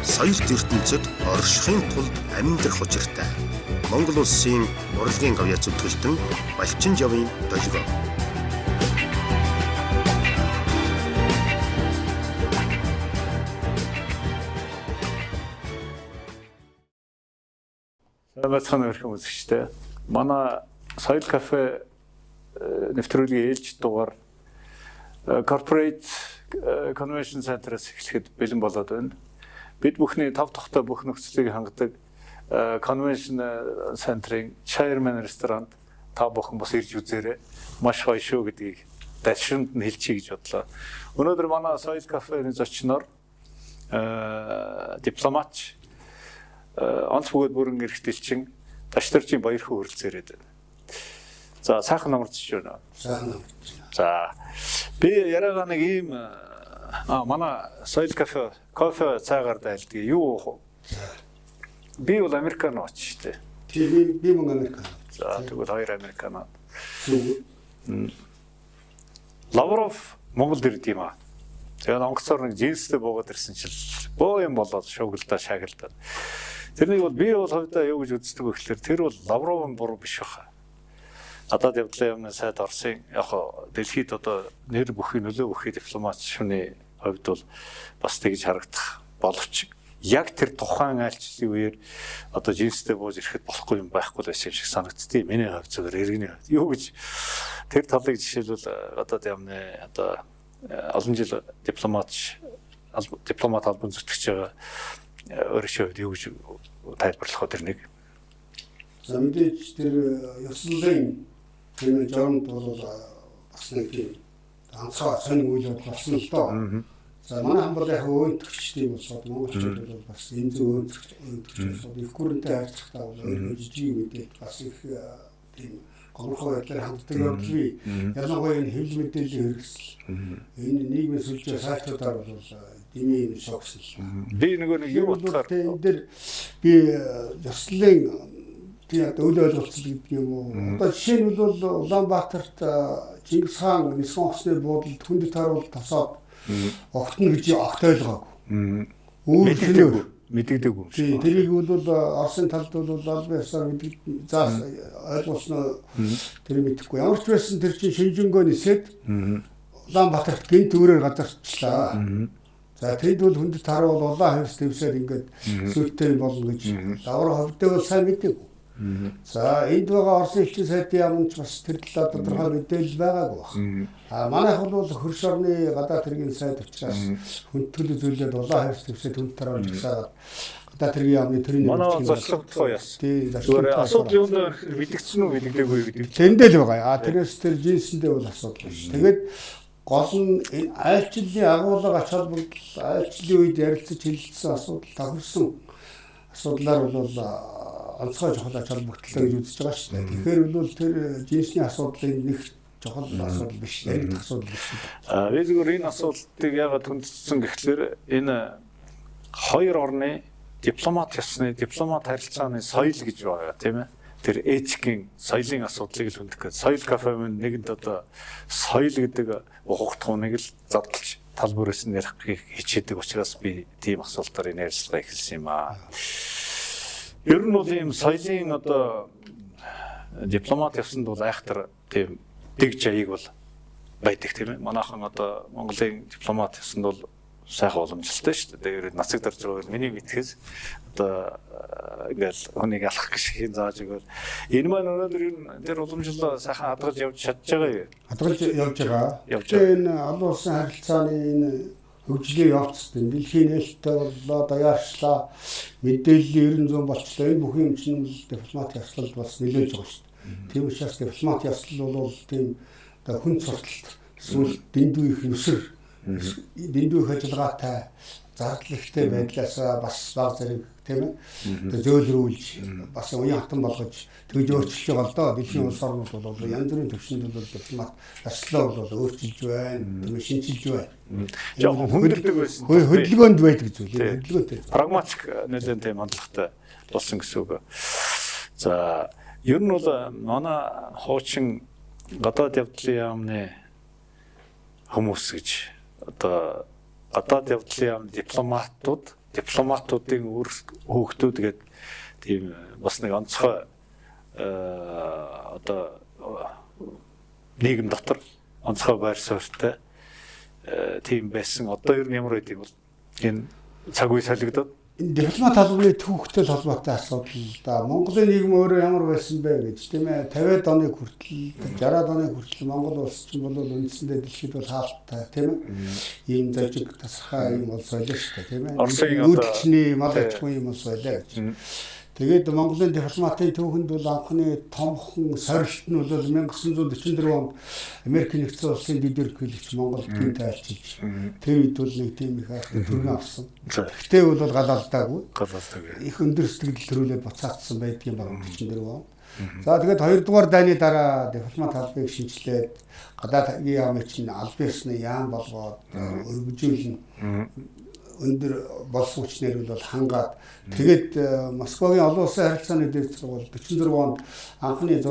соёл ертөнцид оршихын тулд амьдрах учиртай. Монгол улсын урлагийн гавьяа зүтгэлтэн Балчин жавын долгио. Сайн өрхөн үзэгчтэй. Манай Соёл кафе нэвтрүүлгийн ээлж дугаар Corporate Convention Center-аас эхлэхэд бэлэн болоод байна. Бид бүхний тав тухтай бүх нөхцөлийг хангадаг Convention Center-ийн Chairman ресторанд та бүхэн бас ирж үзээрэй. Маш гоё шүү гэдгийг дашрамд нь хэлчихье гэж бодлоо. Өнөөдөр манай Соёл кафений зочноор дипломатч онц бөгөөд бүрэн эрхтэлчин Таштаржийн баяр хүү хүрэлцээрээд байна. За сайхан намарч байна. Сайхан намарч. За би яриагаа нэг ийм манай Соёл кафе кофе цаагаар дайлдаг. Юу би бол американо ч тий. Би мөн американо. За тэгвэл хоёр американо. Лавров Монголд ирд юм аа. Тэгээд онгоцоор нэг жинстэй буугаад ирсэн чил боо юм болоод шуугилдаа шаагилдаа. Тэрнийг бол би бол хувьдаа юу гэж үздэг вэ гэхээр тэр бол Лавровын буруу биш баха. Надад явдлын өмнө сайд Оросын яг дэлхийд одоо нэр бүхий нөлөө бүхий дипломат шүний хувьд бол бас тэгж харагдах боловч яг тэр тухайн айлчлалын үеэр одоо жинстэй бууж ирэхэд болохгүй юм байхгүй байсан юм шиг санагдтыг миний хувьд зөвөр иргэний хувьд. Юу гэж тэр талыг жишээлбэл одоо ямны одоо олон жил дипломат албан зүтгэж байгаа өөрөшөө юу гэж тайлбарлах вэ тэр нэг. За мэдээж тэр ёслолын тэр жоон бол бас нэг тийм анхаа сонин үйл явдал болсон л доо. За манай хамбал яг өөнтгчтэй болсод монголчууд бол бас энэ зөв өөнтгч болсод их гүрэнтэй харьцахтаа бол жижиг мэдээ бас их тийм гомхоо байдлаар ханддаг явдал. Ялангуяа энэ хэвлэл мэдээллийн хэрэгсэл энэ нийгмийн сүлжээ сайтуудаар бол дэмий шоксон. Би нэг юу утгаар энэ дээр би ёслолын тийм үйл ойлголцол гэдэг юм уу. Одоо жишээ нь бол Улаанбаатарт Чингис хаан нисэн усны буудалд хүндэт харуул тасаад огтно гэж огт ойлгоогүй. Мэддэггүй. Тэрийг бол Оросын талд бол албан ёсоор заас ойлгуулсан тэр мэдэхгүй. Ямар ч байсан тэр чинь Шинжэнгөө нисээд Улаанбаатарт гинт өөрөөр газарчлаа. За тэнд бол хүндэт харуул улаан хавс дэвсээр ингээд сүлтэй болно гэж давар хөвдөө бол сайн мэдээгүй. За энд байгаа Оросын элчин сайдын яамч бас тэр талаар тодорхой мэдээлэл байгаагүй байна. Манайх бол хөрш орны гадаад хэргийн сайд учраас хүндэтгэл зүйлээд улаан хавс дэвсээр хүндэт харуул жагсаад гадаад хэргийн яамны төрийн манай зочлогдох яс. Зүгээр асуудал юунд бэлэгдсэн үү бэлэгдээгүй гэдэг. Тэндээ л байгаа. Тэрнээс тэр жинсэндээ бол асуудал байна. Тэгээд гол нь айлчлалын агуулга ач холбогдол айлчлалын үед ярилцаж хэлэлцсэн асуудал тохирсон асуудлаар бол онцгой чухал ач холбогдлоо гэж үзэж байгаа шүү дээ. Тэгэхээр бол тэр жинсний асуудлын нэг чухал асуудал биш, яригдах асуудал биш. Би зөвхөн энэ асуудлыг яагаад хүндэтсэн гэхлээр энэ хоёр орны дипломат ёсны дипломат харилцааны соёл гэж байгаа тийм ээ. Тэр этикийн соёлын асуудлыг л хүндэх гэж. Соёл кафе мөн нэгэнд одоо соёл гэдэг ухагтхууныг л задлж тал бүрээс нь ярихыг хичээдэг учраас би тийм асуултаар энэ ярилцлага эхэлсэн юм аа. Ер нь бол ийм соёлын одоо дипломат явсанд бол айхтар тийм дэг жаяг бол байдаг тийм ээ. Манайхан одоо Монголын дипломат явсанд бол сайхан уламжлалтай шүү дээ. Тэгээд нацаг дарж байгаа миний мэдхээс одоо ингээл хүнийг алах гişхийн зааж өгөөл. Энэ маань өнөөдөр тэр уламжлал сайхан хадгалж явж чадж байгаа юу? Хадгалж явж байгаа. Энэ олон улсын харилцааны энэ хөгжлийн явцад дэлхийн нээлттэй боллоо, даяарчлаа, мэдээллийн ерэн зүүн болчлоо. Энэ бүх юм чинь дипломат яслалд бас нөлөөлж байгаа шүү дээ. Тийм учраас дипломат яслал бол тийм одоо хүн сурталт эсвэл дэндүү их нүсэр дэндүү их ажиллагаатай зардлагтай байдлаас бас баг зэрэг тийм ээ зөөлрүүлж бас уян хатан болгож тэгж өөрчилж байгаа л доо. Дэлхийн улс орнууд бол янз бүрийн төвшөнд бол дипломат яслал бол өөрчилж байна, шинжилж байна. Жохон хүндэрдэг байсан. Хөдөлгөөнд байдаг зүйл. Хөдөлгөөтэй. Прагматик нэлээд тийм хандлагатай болсон гэсэн үг. За ер нь бол манай хуучин гадаад явдлын яамны хүмүүс гэж одоо гадаад явдлын яамны дипломатууд дипломатуудын хүүхдүүд гээд тийм бас нэг онцгой одоо нийгэм дотор онцгой байр суурьтай тийм байсан. Одоо ер нь ямар байдгийг бол энэ цаг үе солигдоод дипломат албаны түүхтэй холбоотой асуудал да. Монголын нийгэм өөрөө ямар байсан бэ гэж тийм ээ 50-аад оны хүртэл 60-аад оны хүртэл Монгол улс чинь бол үндсэндээ дэлхийд бол хаалттай тийм ээ. Ийм зожиг тасархай юм бол солио шүү дээ тийм ээ. Үйлчлэний мал аж ахуйн юм бол солио гэж. Тэгээд Монголын дипломатын түүхэнд бол анхны томхон сорилт нь бол 1944 онд Америк нэгдсэн улсын дэд ерөнхийлөгч Монголд тийм тайлчилж тэр үед бол нэг тийм их хайртай төргөн авсан. Гэхдээ бол галаалдаагүй. Их өндөр сэтгэл төрүүлээд буцаагдсан байдгийн баг 44 он. За тэгээд хоёрдугаар дайны дараа дипломат албыг шинжилээд гадаад яамын чинь аль биесны яам болгоод өргөжүүлнэ. Өндөр болсон хүчнэр бол хангаад тэгээд Москвагийн олон улсын харилцааны дэд сургууль 44 онд анхны 6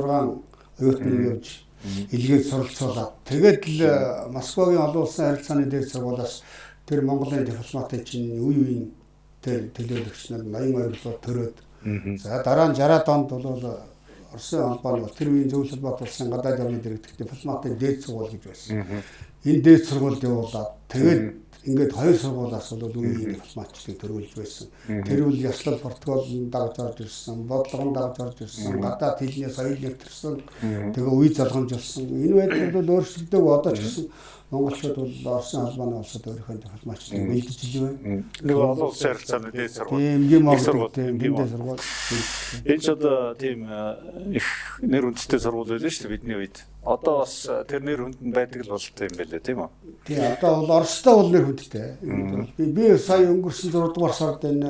оюутныг явж илгээд суралцуулаад тэгээд л Москвагийн олон улсын харилцааны дэд сургуулиас тэр Монголын дипломатын чинь үеийн тэр төлөөлөгч нар 82-оор төрөөд за дараа нь 60-аад онд бол Оросын холбооны тэр үеийн зөвлөл холбоот улсын гадаад явны дэргэдэх дипломатын дэд сургууль гэж байсан. Энэ дэд сургуульд явуулаад тэгээд ингээд хоёр сургуулиас бол үеийн дипломатчдыг төрүүлж байсан. Тэр үл яслал протоколд дагж орж ирсэн, бодлогон дагж орж ирсэн, гадаад хэлний соёл нэвтэрсэн, тэгээ үе залгамжуулсан. Энэ байдал бол өөрчлөгдөв одоо ч гэсэн монголчууд бол Оросын албаны улсад өөрийнхөө дипломатчдыг бэлдэж байна. Нэг олон улсын харилцааны дэд сургууль. Тийм дэд сургууль. Энэ ч одоо тийм их нэр хүндтэй сургууль байлаа шүү дээ бидний үед. Одоо бас тэр нэр хүнд нь байдаг л болтой юм байлээ тийм үү? Тийм одоо бол Оростой бол нэр хүндтэй. Би сая өнгөрсөн 6 дугаар сард энэ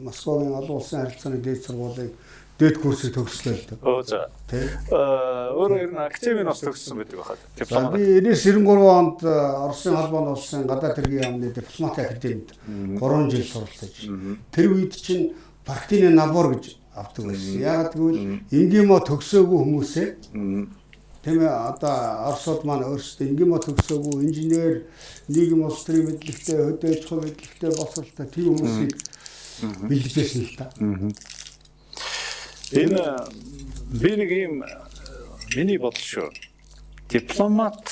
Москвагийн олон улсын харилцааны дэд сургуулийг дэд курсыг төгслөө. Оо за. Өөрөө ер нь академийн бас төгссөн байдаг байхад. Дипломат. Би 93 онд Оросын албаны улсын гадаад хэргийн яамны дипломат академид 3 жил суралцаж. Тэр үед чинь практикийн набор гэж авдаг байсан. Яг тэгвэл энгиймо төгсөөгүй хүмүүсээ тийм ээ одоо Оросууд маань өөрсдөө энгиймо төгсөөгүй инженер, нийгэм улс төрийн мэдлэгтэй, хөдөө аж ахуйн мэдлэгтэй боловсролтой тийм хүмүүсийг бэлдэжсэн л та. Энэ би нэг юм миний бодол шүү. Дипломат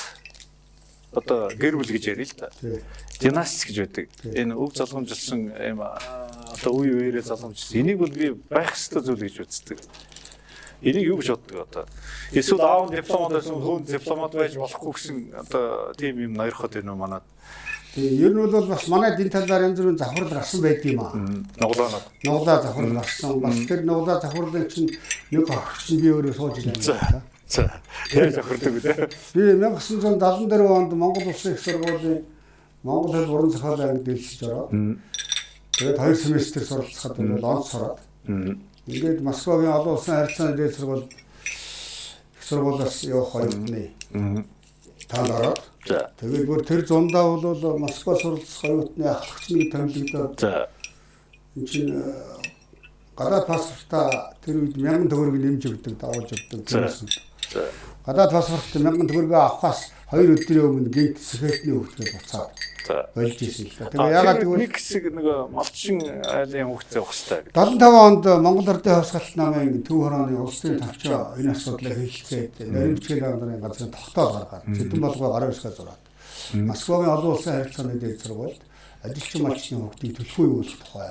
одоо гэр бүл гэж ярил л да. Династик гэж байдаг. Энэ өв залгамжилсан юм одоо үе үеэрээ залгамжилсан. Энийг бол би байх ёстой зүйл гэж үздэг. Энийг юу гэж боддог одоо? Эсвэл аав дипломат байсан хүн дипломат байж болохгүй гэсэн одоо тийм юм нойрхот байна уу манад? Ер нь бол бас манай энэ талаар янз бүрийн завхрал гарсан байдаг юм аа. Нуглаа завхрал гарсан. Бас тэр нуглаа завхралын чинь нэг орчин би өөрөө сууж илээ. За. Яаж завхардаг вэ? Би 1974 онд Монгол Улсын их сургуулийн Монгол хэл уран зохиолын анги дэлсэж ороод тэгээд 2 семестр суралцахад бол онц сураад ингээд Москвагийн олон улсын харилцааны дэд сургуулиас явах оюутны танд ороод тэгээд бүр тэр зундаа бол Москва суралцах оюутны ахлагчныг томилогдоод энэ чинь гадаад паспортаа тэр үед 1000 төгрөг нэмж өгдөг, давуулж өгдөг гэсэн. Гадаад паспорт 1000 төгрөгөө авахаас 2 өдрийн өмнө гинт сэхэтний хөвгтөд буцаад болж ирсэн л та. Тэгээ ягаад гэвэл нэг хэсэг нэг малчин айлын хөвгтөд авах хэрэгтэй. 75 онд Монгол Ардын хавсгалт намын төв хорооны улс төрийн тавчаа энэ асуудлыг хэлэлцээд наримчгийн дарганы газрын тогтоол гаргаад зэдэн болгоо гарын усгаа зураад Москвагийн олон улсын харилцааны дэд сургуульд ажилчин малчны хөвгтийг төлөхөө юу болох тухай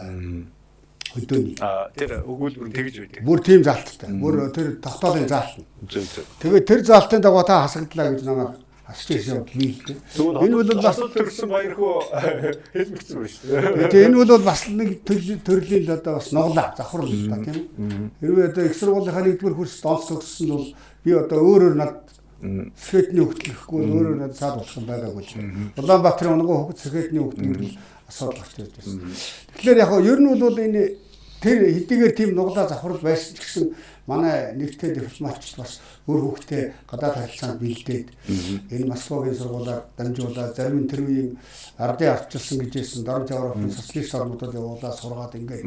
хөдөөний. Тэр өгүүлбэр тэгж байдаг. Бүр тийм заалттай. Бүр тэр тогтоолын заалт. Тэгээд тэр заалтын дагуу та хасагдлаа гэж намайг асууж ирсэн юм хэлээ. Энэ бол бас төрсэн баяр хөө хэлмэгцэн байна шүү дээ. Тэгээ энэ бол бас нэг төрлийн одоо бас ноглаа завхрал л та тийм. Хэрвээ одоо их сургуулийнхаа нэгдүгээр курст онц төгссөн бол би одоо өөрөөр над сэхэтний хөвгтлөхгүй өөрөөр над саад болох юм байгаагүй. Улаанбаатарын онгоо хөвгт сэхэтний хөвгтөл асуудал гарч ирж байна. Тэгэхээр яг нь ер нь бол энэ тэр хэдийгээр тийм нуглаа завхрал байсан ч гэсэн манай нэгтэй дипломатч бас өөр хүүхдээ гадаад харилцаанд бэлдээд энэ Москвагийн сургуулиар дамжуулаад зарим тэр үеийн ардын ардчилсан гэж хэлсэн дорж Европын социалист орнуудад явуулаад сургаад ингээд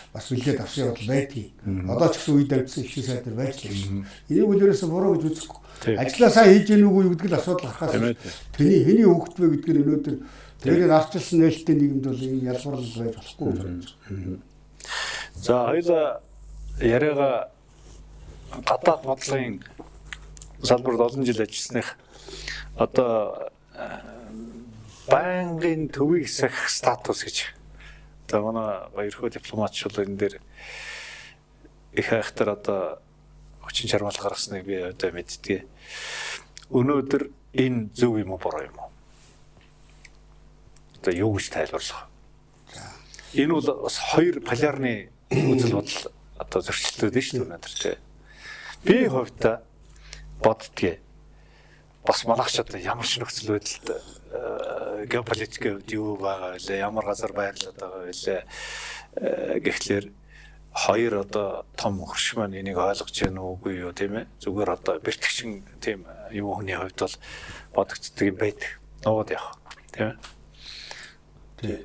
бас үлдээд авсан явдал байдгийг. Одоо ч гэсэн үед дамжсан их сайд нар байж л байна. Энийг үлээрээс буруу гэж үзэхгүй. Ажлаа сайн хийж гэнэ үгүй гэдэг л асуудал гарахаас хэний хөвгт вэ гэдгээр өнөөдөр тэрээр ардчилсан нээлттэй нийгэмд бол энэ ялгуур байж болохгүй гэж байна. За хоёул яриага гадаад бодлогын салбарт олон жил ажилласных одоо байнгын төвийг сахих статус гэж. Одоо манай баярхуу дипломатч бол энэ дээр их хайхтар одоо хүчин чармаал гаргасныг би одоо мэддэг. Өнөөдөр энэ зөв юм уу буруу юм уу? Одоо юу гэж тайлбарлах? Энэ бол бас хоёр полярны үзэл бодол одоо зөрчилдөд нь шүү дээ өнөөдөр тий. Би хувьдаа боддгийг бас манайч одоо ямар ч нөхцөл байдалд геополитикийн хувьд юу байгаа вэ? Ямар газар байрлаад байгаа вэ? Гэхдээ хоёр одоо том хөрш маань энийг ойлгож байна уугүй юу тийм ээ? Зүгээр одоо бэртгчин тийм юм хүний хувьд бол бодогддог юм байдаг. Нуугаад явах тийм ээ? Тий.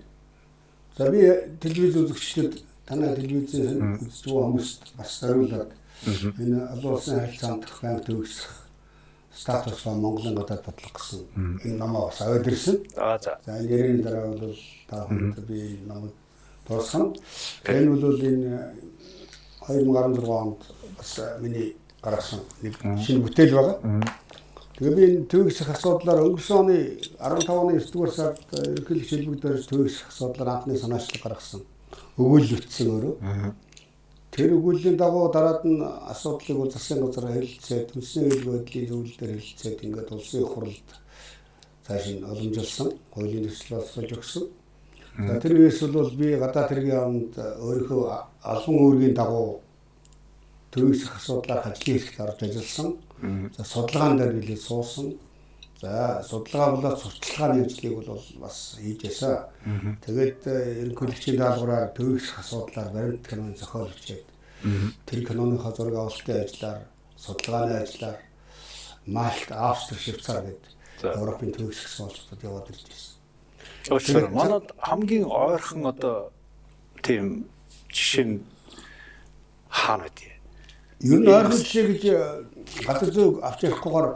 За би телевиз үзэгчдод танай телевизээр үзэж байгаа хүмүүст бас зориулаад энэ олон улсын харилцаанд банк төгсөх статус ба Монголын гадаад бодлого гэсэн энэ намаа бас аваад ирсэн. За. За энэ ярины дараа бол та бүхэнд би намайг дуусгана. Энэ бол энэ 2016 онд бас миний гаргасан нэг шинэ бүтээл байгаа. Тэгээ би энэ төгсөх асуудлаар өнгөрсөн оны 15 оны 9-р сард ерөнхийлөгч хэлбэгдээр төгсөх асуудлаар анхны санаачлал гаргасан. Өгүүлэл өгсөн өөрөө. Тэр өгүүллийн дагуу дараад нь асуудлыг засгийн газар хэлэлцээд, хүнсний хэлбэр байдлын зөвлөлдөр хэлэлцээд ингээд улсын их хурлд цааш нь уламжилсан, хуулийн төсөл олсолж өгсөн. За тэр үеэс бол би гадаад хэргийн амд өөрийнхөө албан үүргийн дагуу төгсөх асуудлаар ажлын хэрэгт орж ажилласан. За судалгаан дээр билээ суусан. За судалгаа болоод сурталчилгааны ажлыг бол бас хийж байсан. Тэгээд ерөнхийлөгчийн даалгавраар төгсөх асуудлаар баримт киноны зохиол бичээд тэр киноныхоо зураг авалтын ажлаар, судалгааны ажлаар Малт, Австри, Швейцар гэдэг Европын төгсөх сургалтад яваад ирж байсан. Тэгэхээр манад хамгийн ойрхон одоо тийм жишээ нь хаана вэ? Ер нь ойрхон жишээ гэж газар зүйг авч явахгүйгээр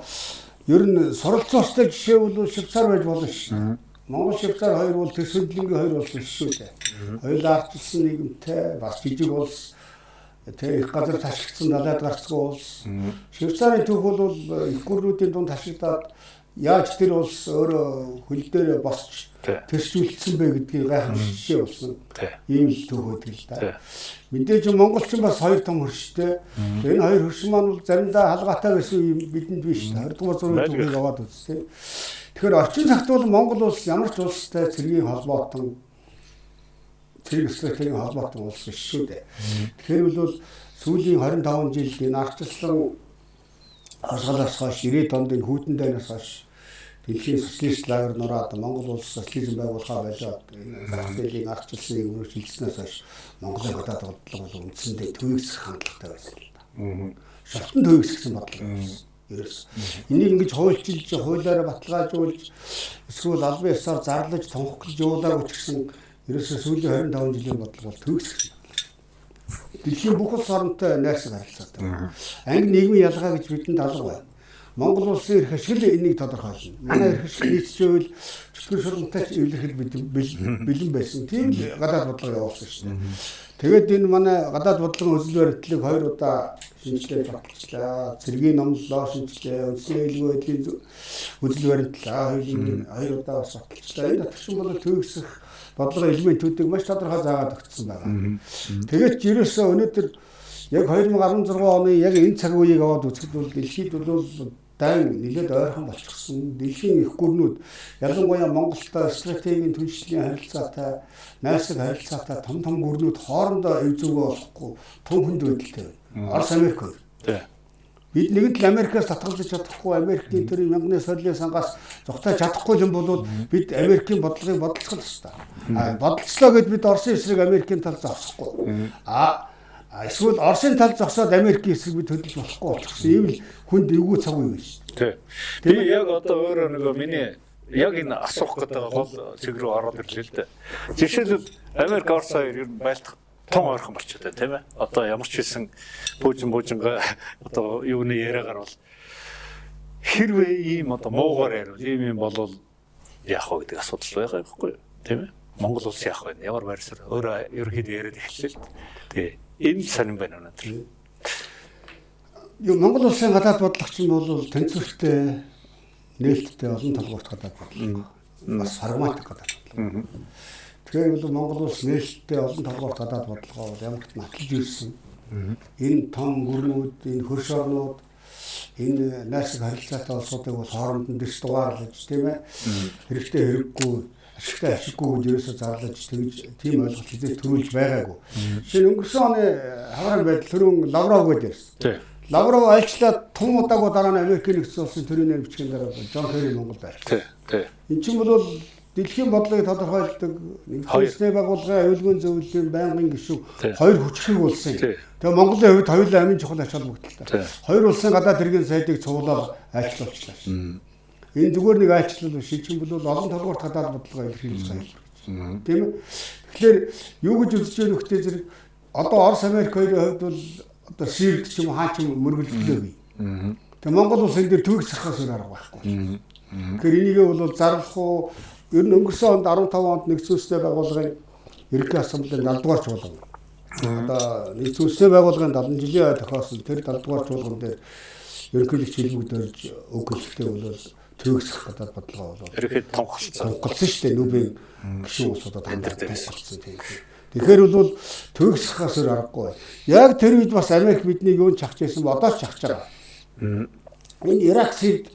ер нь суралцуулалттай жишээ бол Швейцар байж болно шүү. Монгол Швейцар хоёр бол төсөлдлөнгийн хоёр улс шүү дээ. Хоёулаа ардчилсан нийгэмтэй бас жижиг улс их газар ташигдсан далайд гарцгүй улс. Швейцарын төв бол их гүрнүүдийн дунд ташигдаад яаж тэр улс өөрөө хөл дээр босч тэрсүүлсэн бэ гэдгийг гайхамшиг жишээ болсон. Ийм л төв байдаг л да. Мэдээж монголчин бас хоёр том хөрштэй. Энэ хоёр хөрш маань бол заримдаа халгаатай байсан юм бидэнд биш. 20 дугаар зууны төвийг аваад үзсэн. Тэгэхээр орчин цагт бол Монгол улс ямар ч улстай цэргийн холбоотон цэрэг стратегийн холбоотон улс биш шүү дээ. Тэгэхээр бол сүүлийн 25 жилд энэ ардчилсан аргалаас хойш 90 онд энэ хүйтэн дайнаас хойш дэлхийн социалист лагер нураад Монгол улс социализм байгуулахаа байлаад социалистийн ардчилсан юмруу шилжснээс хойш Монголын гадаад бодлого бол үндсэндээ төвөгсөх хандлагатай байсан л да. Шалтан төвөгссөн бодлого байсан. Ерөөс энийг ингэж хуульчилж, хуулиараа баталгаажуулж, эсвэл албан ёсоор зарлаж, тунхаглаж явуулаагүй ч гэсэн ерөөсөө сүүлийн 25 жилийн бодлого бол төвөгссөн. Дэлхийн бүх улс оронтой найрсаг харилцаатай. Анги нийгмийн ялгаа гэж бидэнд алга байна. Монгол улсын эрх ашиг энийг тодорхойлно. Манай эрх ашиг нийцжээвэл чөлөө шурамтай илэрхийл бэлэн байсан. Тийм гадаад бодлого явуулсан шүү дээ. Тэгээд энэ манай гадаад бодлогын үзэл баримтлалыг 2 удаа шинжилээд баталчлаа. Цэргийн номлолоо шинжилээ. Үндсийн хэлбэр байдлын үзэл баримтлал 2 удаа бас баталчлаа. Энэ татгшин бол төгсөх бодлогын элементүүдийг маш тодорхой заагаад өгсөн байгаа. Тэгээд ч ерөөсөө өнөөдөр яг 2016 оны яг энэ цаг үеийг аваад үзэхэд бол дэлхийд бол дайн нэлээд ойрхон болчихсон. Дэлхийн их гүрнүүд ялангуяа Монголтой стратегийн түншлэлийн харилцаатай, найрсаг харилцаатай том гүрнүүд хоорондоо эв зүгөө болохгүй том хүнд байдалтай байна. Орос Америк хоёр. бид нэгэн л Америкаас татгалзаж чадахгүй, Америкийн тэр мянганы солио сангаас зогтоож чадахгүй юм бол бид Америкийн бодлогыг бодолцох ёстой. Бодолцлоо гэд бид Оросын эсрэг Америкийн тал зогсохгүй. Эсвэл Оросын тал зогсоод Америкийн эсрэг бид хөдөлж болохгүй болчихсон. Ийм л хүнд эвгүй цаг үе байна шүү дээ. Би яг одоо өөрөө нөгөө миний яг энэ асуух гэдэг гол зэг рүү ороод ирлээ л дээ. Жишээлбэл Америк Орос хоёр ер нь байлдах том ойрхон болчиход байна тийм ээ. Одоо ямар ч хэлсэн буужингаа одоо юуны яриагаар бол хэрвээ ийм одоо муугаар ярил ийм болвол яах вэ гэдэг асуудал байгаа байхгүй юу тийм ээ. Монгол улс яах вэ? Ямар байрсаар өөрөө ерөөхдөө яриад эхэллээ л. Тэгээ энэ сонирн байна өнөөдөр. Монгол улсын гадаад бодлогч нь бол тэнцвэртэй нээлттэй олон талбарт гадаад бодлого. Бас прагматик гадаад бодлого. Тэгэхээр бол Монгол улс нээлттэй олон талбарт гадаад бодлогоо ямар ч натлж ирсэн. Энэ том гүрнүүд, энэ хөрш орнууд, энэ найрсаг харилцаатай улсуудыг бол хооронд нь дэс дугаарлаж тийм ээ. Хэрэгтэй хэрэггүй, ашигтай ашиггүй гэж ерөөсөө зарлаж тэгж тийм ойлголт хэзээ төрүүлж байгаагүй. Жишээ нь өнгөрсөн оны хаврын байдал түрүүн Лавров гэж ярьсан. Лавров альчлаад том удаагүй дараа нь Америкийн нэгдсэн улсын төрийн нэр бичгийн дараа Жон Керри Монгол байрлаа. Энд чинь бол дэлхийн бодлогыг тодорхойлдог нэгдсэн байгууллагын аюулгүй зөвлөлийн байнгын гишүүн хоёр хүчрэг улсын. Тэгээ Монголын хувьд хоёулаа амин чухал ач холбогдолтой. Хоёр улсын гадаад хэргийн сайдыг цуглаад айлчлуулчлаа. Энэ зүгээр нэг айлчлал биш чинь бол олон талбарт гадаад бодлогоо илэрхийлж байгаа. Тийм ээ. Тэгэхээр юу гэж үзэж байгаа нөхцөл зэрэг одоо Орос Америк хоёрын хувьд бол одоо Сирд ч юм уу хаа ч юм мөргөлдлөө. Тэгээ Монгол улс энэ дээр төгс сахаас өөр арга байхгүй. Тэгэхээр энийгээ бол зарлах уу ер нь өнгөрсөн онд 15 онд нэгдсэн улсны байгууллагын ерөнхий ассамблеийн 70 дугаар чуулган. Одоо нэгдсэн улсны байгууллагын 70 жилийн ой тохиолсон тэр 70 дугаар чуулган дээр ерөнхийлөгч хэлбэгдэрж өгөхтэй бол төгсөх гадаад бодлого бол ерөнхийд тонхолцсон шүү дээ. Нүбийн гишүүн улсуудад хандсан тийм. Тэгэхээр бол төгсөхөөс өөр аргагүй. Яг тэр үед бас Америк биднийг юунд чахж байсан ба одоо ч чахж байгаа. Энэ Ирак Сирд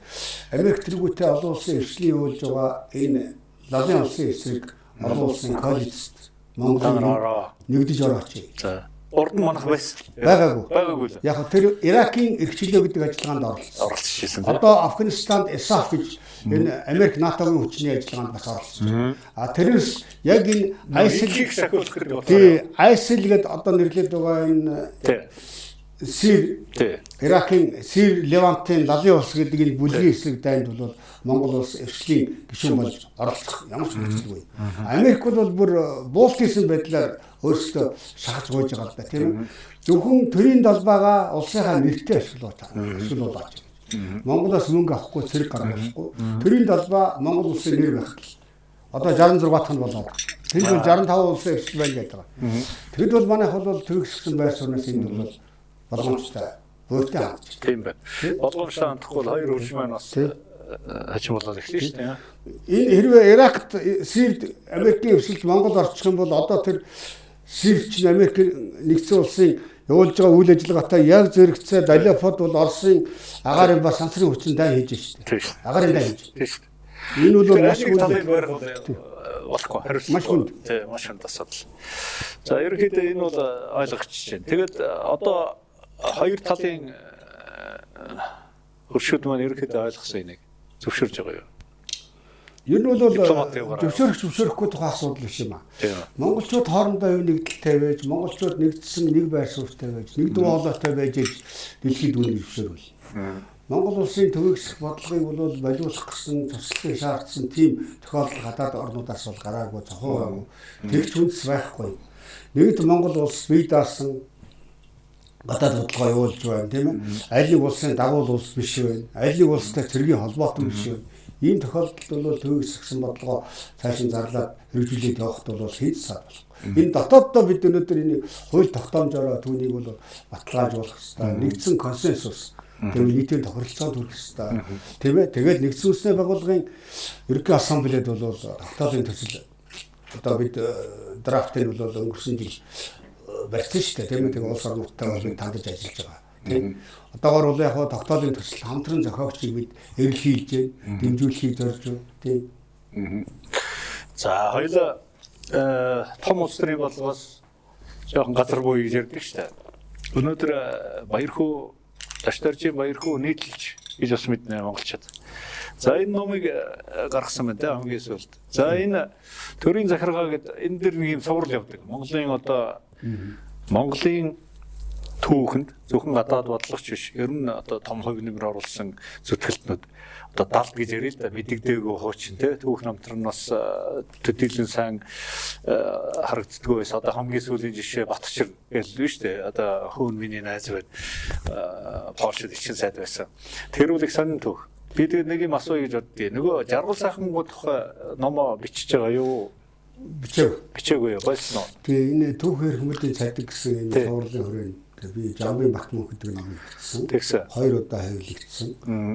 Америк тэргүүтээ олон улсын эрслийн явуулж байгаа энэ лавын улсын эсрэг олон улсын коалицид Монгол нэгдэж орооч. За. Урд нь манах байсан. Байгаагүй л. Яг тэр Иракийн эрхчлөө гэдэг ажиллагаанд оролцсон. Одоо Афганистанд ISAF гэж энэ Америк НАТОгийн хүчний ажиллагаанд бас оролцсон. Тэрнээс яг энэ ISIL-ийг сахиулах гэдэг байна. Тий, ISIL гэдэг одоо нэрлэдэг байгаа энэ Сир Иракийн Сир Левантын Лавын улс гэдэг энэ бүлгийн эсрэг дайнд бол Монгол улс эрслийн гишүүн болж оролцох ямар ч үзэлгүй. Америк бол бүр буултсан байдлаар өөрсдөө шахаж гойж байгаа даа тийм үү. Зөвхөн төрийн далбаага улсынхаа нэртэй ашиглуулж байгаа. Монголоос мөнгө авахгүй зэрэг гаргахгүй. Төрийн далбаа Монгол улсын нэр байх. Одоо 66 тань болоод. Тэнд бол 65 улсын эрсэл байна гэдэг байгаа. Тэгэд бол манайх бол төгсгсөн байр сууриас энд бол боломжтой. Өөртөө хандж. Тийм байна. Болгоомжтой хандахгүй бол хоёр өрш маань бас хажим болоод эхэлсэн шүү дээ. Энэ хэрвээ Иракт Сирд Америкийн өвсөлт Монгол орчих юм бол одоо тэр Сирд чинь Америкийн нэгдсэн улсын явуулж байгаа үйл ажиллагаатай яг зэрэгцээ Далифод бол Оросын агаарын ба сансрын хүчин дай хийж шүү дээ. Агаарын дай хийж. Тийм шүү дээ. Энэ бол маш хүнд болохгүй хариуцлага. Маш хүнд. Тийм, маш хүнд асуудал. За ерөнхийдөө энэ бол ойлгогдчихж байна. Тэгээд одоо хоёр талын хөршүүд маань ерөнхийдөө ойлгосон энийг зөвшөөрж байгаа юу? Ер нь бол зөвшөөрөхгүй тухай асуудал биш юм аа. Монголчууд хоорондоо юу нэгдэлтэй байж, монголчууд нэгдсэн нэг байр суурьтай байж, нэг дуу хоолойтой байж дэлхийд үүнийг зөвшөөрвөл. Монгол улсын төгсөх бодлогыг бол болиулах гэсэн туршлагыг шаардсан тийм тохиолдол гадаад орнуудаас бол гараагүй, зохиогаагүй. Тэгч үндэс байхгүй. Нэгд Монгол улс бие даасан гадаад бодлогоо явуулж байна, тийм ээ. Аль нэг улсын дагуул улс биш байна. Аль нэг улстай цэргийн холбоотой биш байна. Ийм тохиолдолд бол төгсгсөн бодлогоо цааш нь зарлаад хэрэгжүүлээд явахд бол хийж саад болохгүй. Энэ дотооддоо бид өнөөдөр энэ хууль тогтоомжоор түүнийг бол баталгаажуулах хэрэгтэй. Нэгдсэн консенсус тэр нийтийн тохиролцоонд хүрэх хэрэгтэй. Тийм ээ. Тэгээд нэгдсэн улсны байгууллагын ерөнхий ассамблеэд бол тогтоолын төсөл одоо бид драфтыг бол өнгөрсөн жил барьсан шүү дээ. Тийм ээ. Тэгээд улс орнуудтай бол тандаж ажиллаж байгаа. Тийм. Одоогоор бол яг хаа тогтоолын төсөл хамтран зохиогчийг бид эрэлхийлж, дэмжүүлэхийг зорж байна. Тийм. За хоёул том улс төрийн бодлогоос жоохон газар буй гэж ярьдаг шүү дээ. Өнөөдөр Баярхүү Дашдаржийн баяр хүү нийтлж гэж бас мэднэ монголчууд. За энэ номыг гаргасан байна те хамгийн сүүлд. За энэ төрийн захиргаа гэдэг энэ дэр нэг юм сурвал явдаг. Монголын түүхэнд зөвхөн гадаад бодлогоч биш. Ер нь одоо том хувь нэмэр оруулсан зүтгэлтнүүд одоо далд гэж ярил л да мэдэгдээгүй хуучин те түүх намтар нь бас төдийлөн сайн харагддаггүй байсан. Одоо хамгийн сүүлийн жишээ Батчир гэлээ шүү дээ. Одоо хөөн миний найз байд Польшид ичин сайд байсан. Тэр үл их сонин түүх. Би тэгээд нэг юм асууя гэж боддгийг. Нөгөө жаргал сайхангуу тухай номоо бичиж байгаа юу? Бичээгүй юу? Болсон уу? Тэгээ энэ түүхээр хүмүүлийн цайдаг гэсэн энэ суурлын хүрээнд би Жамбын Бахман гэдэг номыг бичсэн. 2 удаа хэвлэгдсэн.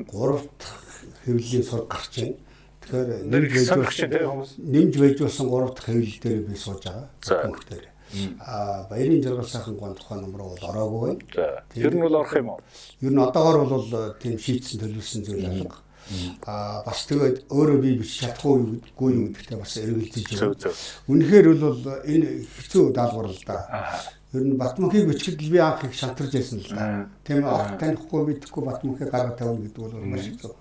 3 дахь хэвлэлийн сур гарч байна. Тэгэхээр нэмж байжуулсан 3 дахь хэвлэл дээр би сууж байгаа. Түүхээр. Баярын жаргал сайхангуун тухай номер бол ороогүй байна. Ер нь бол орох юм уу? Ер нь одоогоор бол тийм шийдсэн төлөвлөсөн зүйл алга. Бас тэгээд өөрөө би биш чадахгүй юу гэдэгтээ бас эргэлзэж байна. Үнэхээр бол энэ хэцүү даалгавар л да. Ер нь Батмунхийг бичгэд би анх их шантарч байсан л да. Тийм ээ, танихгүй бидэхгүй Батмунхийг гаргаж тавина гэдэг бол маш хэцүү.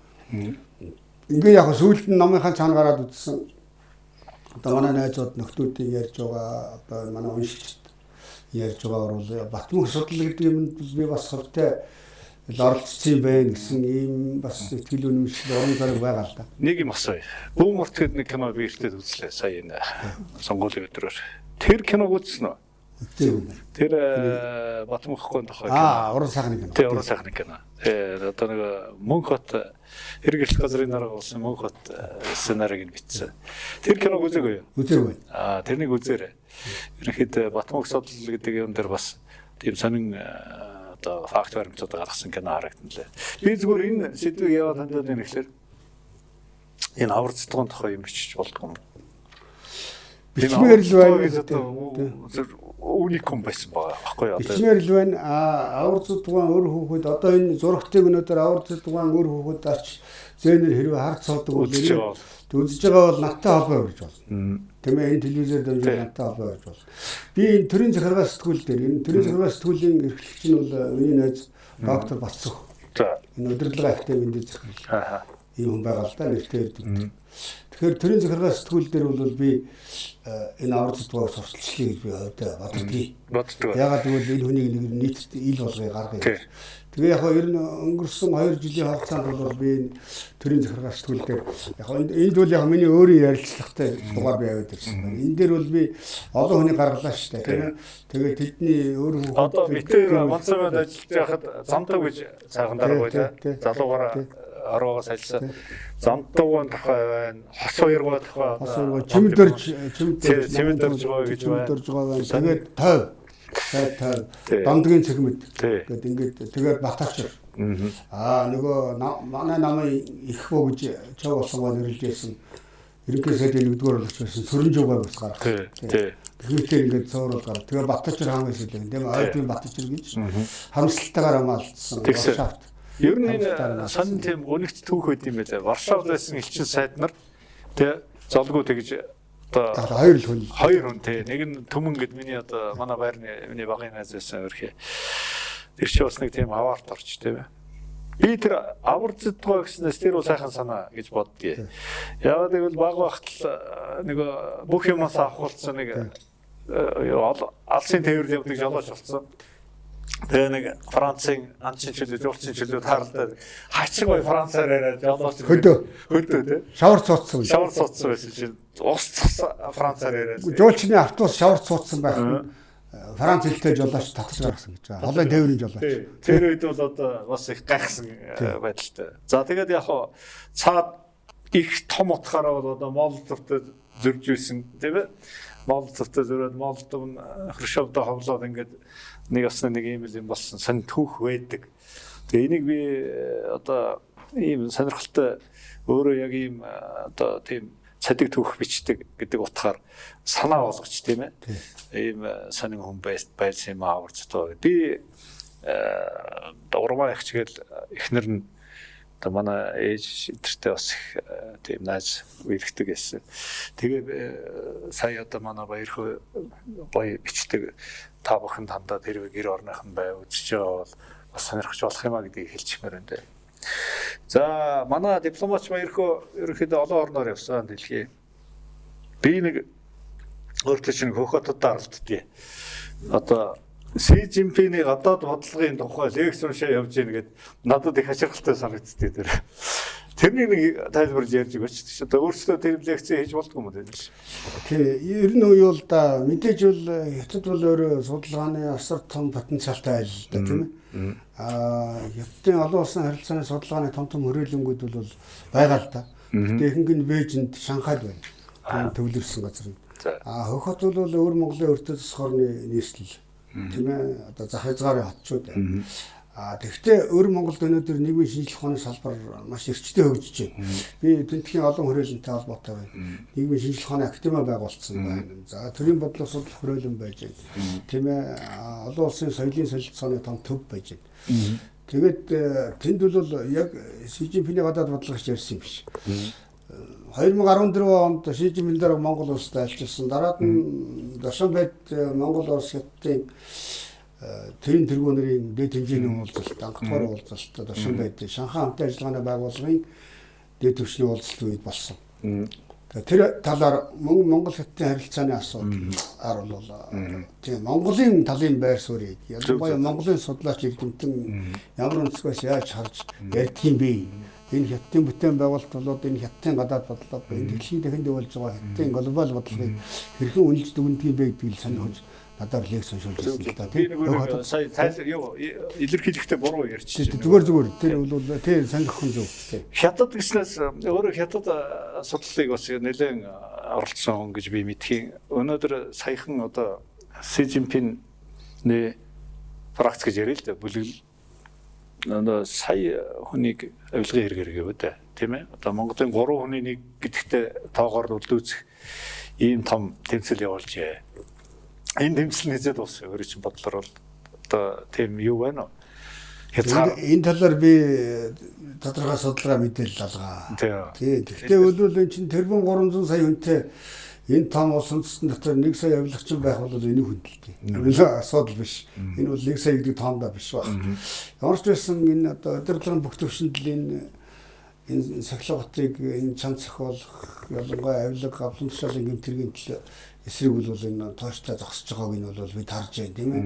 Ингээ яг сүүлд нь номынхаа цаана гараад үзсэн. Одоо манай найзууд нөхдүүдийг ярьж байгаа, одоо манай уншигчд ярьж байгаагаар бол Батмунх судал гэдэг юмд би бас хөвтэй оролцсон байх гэсэн ийм бас сэтгэл үнэмшил орон зэрэг байгаа л да. Нэг юм асууя. Бүүмөрт гэдэг нэг кино би эртээд үзлээ сая энэ сонгуулийн өдрөөр. Тэр киног үзсэн үү? Тэр Батмунхын тухай кино. Уран сайхны кино. Тэ уран сайхны кино. Одоо нэг Мөнх хот хэрэглэх газрын дарга болсон Мөнх хот сценарийг нь бичсэн. Тэр киног үзээгүй юу? Үзээгүй. Тэрнийг үзээрэй. Ерөнхийдөө Батмунх судал гэдэг юм дээр бас тийм сонин одоо факт баримтууд гаргасан кино харагдана лээ. Би зүгээр энэ сэдвийг яваад хандаад байна гэхлээр энэ авар цэцгэн тухай юм бичиж болдгоо юм. Бичмээр л байна. Уникум байсан байгаа байхгүй юу? Бичмээр л байна. Авар цэцгэн өөр хүүхэд одоо энэ зургтыг өнөөдөр авар цэцгэн өөр хүүхэд ач зээнэр хэрвээ харц суудаг бол үзэж байгаа бол надтай холбоо өрж болно. Тэмээ энэ телевизээр дамжуулан надтай холбоо өрж болно. Би энэ төрийн захиргаа сэтгүүл дээр энэ төрийн захиргаа сэтгүүлийн эрхлэгч нь бол миний найз доктор Бацсух. Энэ удирдлага академийн захирал. Энэ хүн байгаа л да нэртэй ирдэг. Тэгэхээр төрийн захиргаа сэтгүүл дээр бол би энэ авар цэцгээс сурталчлаа гэж би боддог. Ягаад гэвэл энэ хүнийг нэг нийтэд ил болгоё гаргая. Тэгээ яг ер нь өнгөрсөн 2 жилийн хугацаанд бол би төрийн захиргаа сэтгүүл дээр яг энэ бол яг миний өөрийн ярилцлагатай дугаар би аваад ирсэн. Энэ дээр бол би олон хүний гаргалаа шүү дээ. Тэгээ тэдний өөр хүн одоо битээр Монцомод ажиллаж байхад замтаг гэж цаахан дарга байлаа. Залуугаараа ороогоос ажилласан. Замтагын тухай байна. Хос хоёргоо тухай. Чимдэрж байгаа гэж байна. Тэгээд тав дамдгийн цэгмэд гэдэг ингээд тэгээд Батчир. Нөгөө манай намын их боо гэж чав болсонгоо нэрлэжсэн. Ерөнхий сайдын 1-р боловч байсан Сүрэнжуугаа бас гаргав. Гэхдээ ингээд цоорол гарав. Тэгээ Батчир хамгийн сүүлэн. Тийм Ойдын Батчир гэж хамсалтайгаар хамаалцсан Варшавт. Ер нь энэ сонин тийм өнөгт түүх байд юм байлаа. Варшавд байсан элчин сайд нар тэгээ золгүй тэгж хоёр хүн тий. Нэг нь Төмөн гэд миний одоо манай байрны миний багын найз байсан өрхөө. Тэр чи бас нэг тийм аваарт орч тийм ээ. Би тэр авар цэцгөө гэснээс тэр бол сайхан санаа гэж боддгий. Яагаад гэвэл баг багт л нэг бүх юмас авахулсан нэг алсын тээвэр явдаг жолооч болсон. Тэгээ нэг Францын анчин чөлөө, жуулчин чөлөө таарлаа. Хачиг бай Францаар яриад жолооч хөдөө тий. Шавар цуцсан байсан чинь ус цус Францаар яриад. Жуулчны автобус шавар цуцсан байх. Франц хэлтэй жолооч татж гаргасан гэж байгаа. Холын тээврийн жолооч. Тэр үед бол одоо бас их гайхсан байдалтай. За тэгээд яг хаа цаад их том утгаараа бол одоо Молдовтой зөрж ирсэн тийм ээ. Молдовтой зөрөөд Молдов нь Хрущевдо ховлоод ингээд нэг асна нэг юм болсон сан түүх байдаг. Тэгээ энийг би одоо ийм сонирхолтой өөрөө яг ийм одоо тийм цадиг түүх бичдэг гэдэг утгаар санаа болгоч тийм ээ. Ийм сонин хүн байсан юм аварцтай. Би урмаа ихчгээл эхнэр нь одоо манай ээж энтертэй бас тийм найз үерхдэг гэсэн. Тэгээ сая одоо манай баярхөө гоё бичдэг та бүхэн тандаа тэр гэр орных нь байв үзэж байгаа бол бас сонирхож болох юм а гэдгийг хэлчихмээр байна дээ. За манай дипломатч баярхөө ерөнхийдөө олон орноор явсан дэлхий. Би нэг өөртөө чинь хөхөтөд алддгийг. Одоо Си Жинпиний гадаад бодлогын тухай лекц уншаа явж гин гэд надад их хачирхалтай санагдтыг тэр. Тэрний нэг тайлбарж ярьж өгөөч. Одоо өөрсдөө тэр лекц хийж болдгоо юм байна ш. Тий, ер нь үе бол да мэдээж бол хятад бол өөрөө судалгааны асар том потенциалтай айл да тийм ээ. Хятадын олон улсын харилцааны судалгааны том хөрөөлөнгүүд бол байгаа л да. Гэтэ ихэнх нь Бээжинд, Шанхайд байна. Төвлөрсөн газар нь. Хөхөт бол өөр Монголын өртөө засах орны нийслэл. Тийм ээ. Одоо зах хязгаарын хотчууд. Тэгэхдээ өөр Монголд өнөөдөр нийгмийн шинжилгээ ухааны салбар маш эрчтэй хөгжиж байна. Би тентхийн олон хөрөөлөнтэй холбоотой байна. Нийгмийн шинжилгээ ухааны академи байгуулсан байна. За төрийн бодлого судлах хөрөөлөн байж байна. Тийм ээ. Олон улсын соёлын солилцооны том төв байж байна. Тэгээд тэнд бол яг Си Жинпиний гадаад бодлого гэж ярьсан юм биш. 2014 онд Си Жинпин дээр Монгол улстай альчилсан. Дараад нь Душанбед Монгол Орос Хятадын тэрийн тэргүүнэрийн дэд хэмжээний уулзалт, анхдугаар уулзалт Душанбед Шанхай хамтын ажиллагааны байгууллагын дэд түвшний уулзалт үед болсон. Тэр талаар Монгол Хятадын харилцааны асуудал бол тийм Монголын талын байр суурийг ялангуяа Монголын судлаач эрдэмтэн ямар өнцгөөс яаж харж ярьдгийг бэ? Энэ Хятадын бүтээн байгуулалт болоод энэ Хятадын гадаад бодлого, энэ дэлхийн дахинд болж байгаа Хятадын глобал бодлогыг хэрхэн үнэлж дүгнэдэг бэ гэдгийг сонирхож надаар лекц уншуулсан л да. Тийм сая тайлбар юу илэрхийлэхдээ буруу ярьчихсан. Зүгээр тэр бол тэр сонирхох нь зөв. Хятад гэснээс өөрөө Хятад судлалыг бас нэлээд оролцсон хүн гэж би мэдхийн. Өнөөдөр саяхан одоо Си Жинпиний фракц гэж яриа л да бүлэгл одоо сая хүнийг авилгын хэрэгээр гэвэ тийм ээ. Одоо Монголын 3 хүний нэг гэдэгтээ тоогоор үлдүүцэх ийм том тэмцэл явуулжээ. Энэ тэмцэл нэзэд дууссан. Өөрөө чинь бодлоор бол одоо тийм юу байна уу? Энэ талаар би тодорхой судалгаа мэдээлэл алгаа. Тий. Гэхдээ бол энэ чинь тэрбум 300 сая хүнтэй энэ том улс үндэстэн дотор 1 сая авилгачин байх бол энэ хүндэлтэй. Энэ асуудал биш. Энэ бол 1 сая гэдэг тоондоо биш баг. Ямар ч байсан энэ одоо удирдлагын бүх төвшөндөл энэ сахилгатыг энэ чанд зохиолох ялангуяа авилга гавлан тушаалын гэмтэргийн төлөө эсрэг бол энэ тооштой зогсож байгааг нь бол бид харж байна тийм ээ.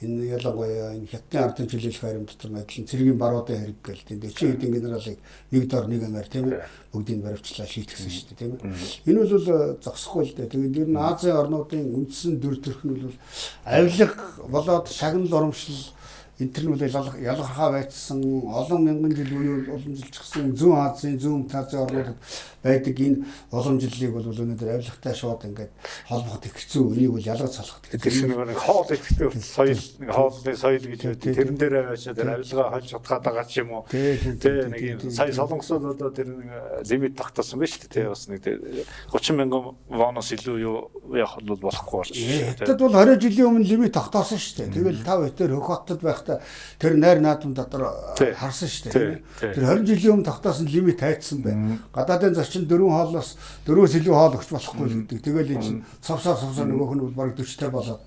Энэ ялангуяа энэ Хятадын ардын чөлөөлөх харим дотор мэдлэн цэргийн баруудын хэрэг гээл тийм 40 хэдэн генералыг нэг дор нэг амаар тийм ээ бүгдийг баривчлаа шийтгсэн шүү дээ тийм ээ. Энэ бол зогсохгүй л дээ. Тэгээд ер нь Азийн орнуудын үндсэн дүр төрх нь бол авилга болоод шагнал урамшил интернет бол ялгархаа байцсан олон мянган жил үе уламжилчихсан зүүн Азийн зүүн Азийн орнуудад байдаг энэ уламжлалыг бол өнөөдөр авилгатай шууд ингээд холбоход их хэцүү. Энийг бол ялгаж салах. Тэр чинь нэг хоол идэхтэй соёл нэг хоолны соёл гэж тэрэн дээр аваачаа тэр авилгаа хольж утгаад байгаа ч юм уу. Тэ нэг юм сая солонгосууд одоо тэр нэг лимит тогтоосон байна шүү дээ. Бас нэг 30 мянган воноос илүү юу явах бол болохгүй болж шүү дээ. Тэд бол 20 жилийн өмнө лимит тогтоосон шүү дээ. Тэгэл тав этэр хөхөтөд байхдаа тэр найр наадам дотор харсан шүү дээ. Тэр 20 жилийн өмнө тогтоосон лимит хайцсан байна. Гадаадын зарчим 4 хоолоос 4-өөс илүү хоол өгч болохгүй гэдэг. Тэгэл энэ чинь совсоор нөгөөх нь бол бараг 40-тай болоод.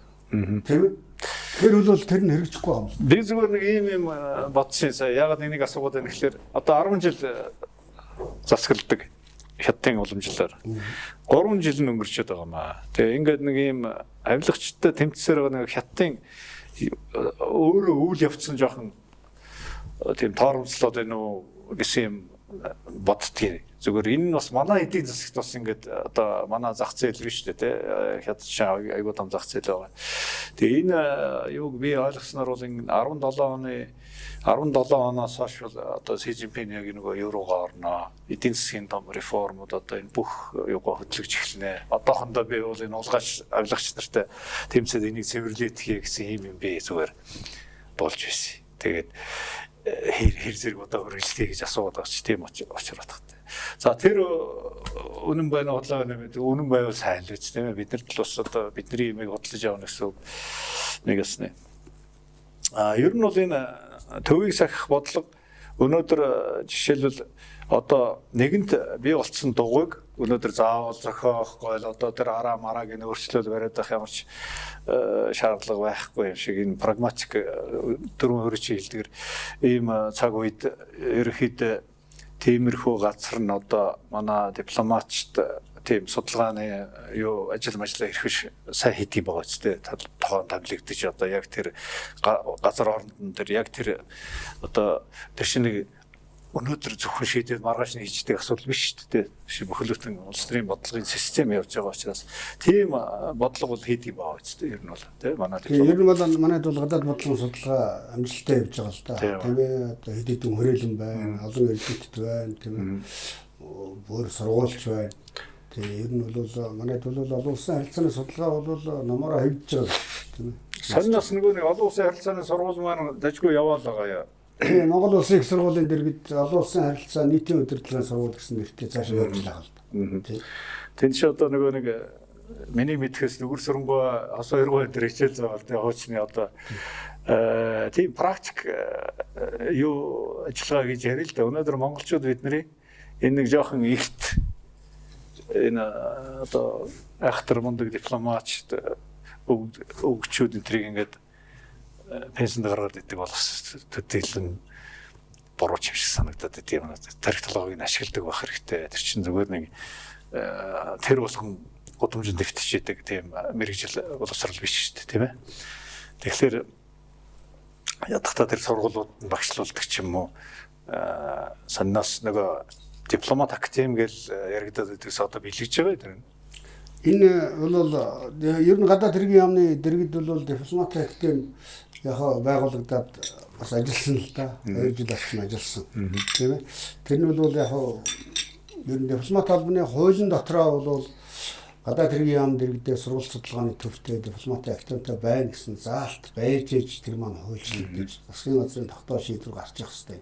Тийм ээ. Тэр бол тэр нь хэрэгжихгүй юм. Би зүгээр нэг ийм бодсон сая. Ягаад энийг асуугаад байна гэхээр одоо 10 жил засгалдаг Хятадын уламжлалаар 3 жил нь өнгөрчөөд байгаа маа. Тэгээ ингээд нэг ийм авилгачтай тэмцсээр байгаа нэг Хятадын өөрөө үйл явцсан жоохон тийм тооромцлоод байна уу гэсэн юм боддгийг. Зүгээр энэ нь бас манай эдийн засагт бас ингээд одоо манай зах зээл биш үү те Хятад шаа айгуу том зах зээл байгаа. Тэгээ энэ юуг би ойлгосноор бол 17 оноос хойш одоо Си Жинпин яг нөгөө еврогоо орноо. Эдийн засгийн том реформууд одоо энэ бүх юугаа хөтлөж эхэлнэ. Одоохондоо би бол энэ улгаач авилгач нартай тэмцээд энийг цэвэрлэхээ гэсэн юм би зүгээр болж байсан. Тэгээд хэр зэрэг одоо хөргөлтэй гэж асууад байгаа ч тийм очроод тахтай. За тэр үнэн байна бодлоо нэмээд үнэн байвал сайн л үст тийм ээ. Бид нар л бас одоо бидний имийг бодлож явна гэсэн нэг ясна. Ер нь бол энэ төвийг сахих бодлого Өнөөдөр жишээлбэл одоо нэгэнт бий болцсон дугуйг өнөөдөр заавал зохиохгүй л одоо тэр араа марааг нь өөрчлөл бариад байх ямар ч шаардлага байхгүй юм шиг энэ прагматик дөрвөн хөрөчийн хэлдгэр ийм цаг үед ерөөхдөө тиймэрхүү газар нь одоо манай дипломатчд тийм судалгааны юу ажил хэрхэж сайн хийдэг байгаа ч тийм тоон тавлагдчих одоо яг тэр газар орнд тэр яг тэр одоо тэр шинэ өнөөдөр зөвхөн шийдэл маргааш нь хийждэг асуудал биш шүү дээ. Бүхэлдэн улс төрийн бодлогын систем явж байгаа учраас тийм бодлого бол хийдэг байгаа ч тийм ер нь бол тийм манай ер нь бол манайд бол гадаад бодлогын судалгаа амжилттай явж байгаа л да. Тийм ээ одоо хэд хэдэн хүрээлэн байна, олон эрдэмтэд байна, тийм ээ бүр сургуульч байна. Тийм ер нь бол манайд бол олон улсын харилцааны судалгаа бол номороо хийгдэж байгаа тийм ээ. Санаас нөгөө нэг олон улсын харилцааны сургууль маань дажгүй яваал байгаа яа. Монгол улсын их сургуулийн дэргэд олон улсын харилцаа нийтийн удирдлагын сургууль гэсэн нэртэй цаашаа явж байгаа л да. Тэнд чи одоо нөгөө нэг миний мэдхээс нүгэр сүрэнгөө ос хоёргоо дээр хичээл заавал тэгээ хуучны одоо тийм практик юу ажиллагаа гэж ярил л да. Өнөөдөр монголчууд бидний энэ нэг жоохон ихт энэ одоо ахтар мундаг дипломатч өгчүүд энтрийг ингээд пенсэнд гаргаад идэг бол төдийлөн буруу ч юм шиг санагдаад идэв юм. Тарих технологиг ашигладаг байх хэрэгтэй. Тэр чинь зүгээр нэг тэр болгон гудамжинд дэвтчихэдэг тийм мэрэгжил боловсрал биш шүү дээ, тийм ээ. Тэгэхээр ядахта тэр сургуулиуд нь багшлуулдаг ч юм уу саннаас нөгөө дипломат академи гэж яригадаад байдагс одоо бэлгэж байгаа тэр. Энэ бол ер нь гадаад хэргийн яамны дэргэд бол дипломат академи яг байгуулагдаад бас ажилласан л да. 2 жил болсон ажилласан. Тийм ээ. Тэр нь бол яг ер нь дипломат албаны хуулийн дотроо бол гадаад хэргийн яам дэргэдээ сургууль судалгааны төвтэй дипломат академитай байна гэсэн заалт байж ээж тэр маань хуульчлагдаж засгийн газрын тогтоол шийдвэр гарч явах хэрэгтэй.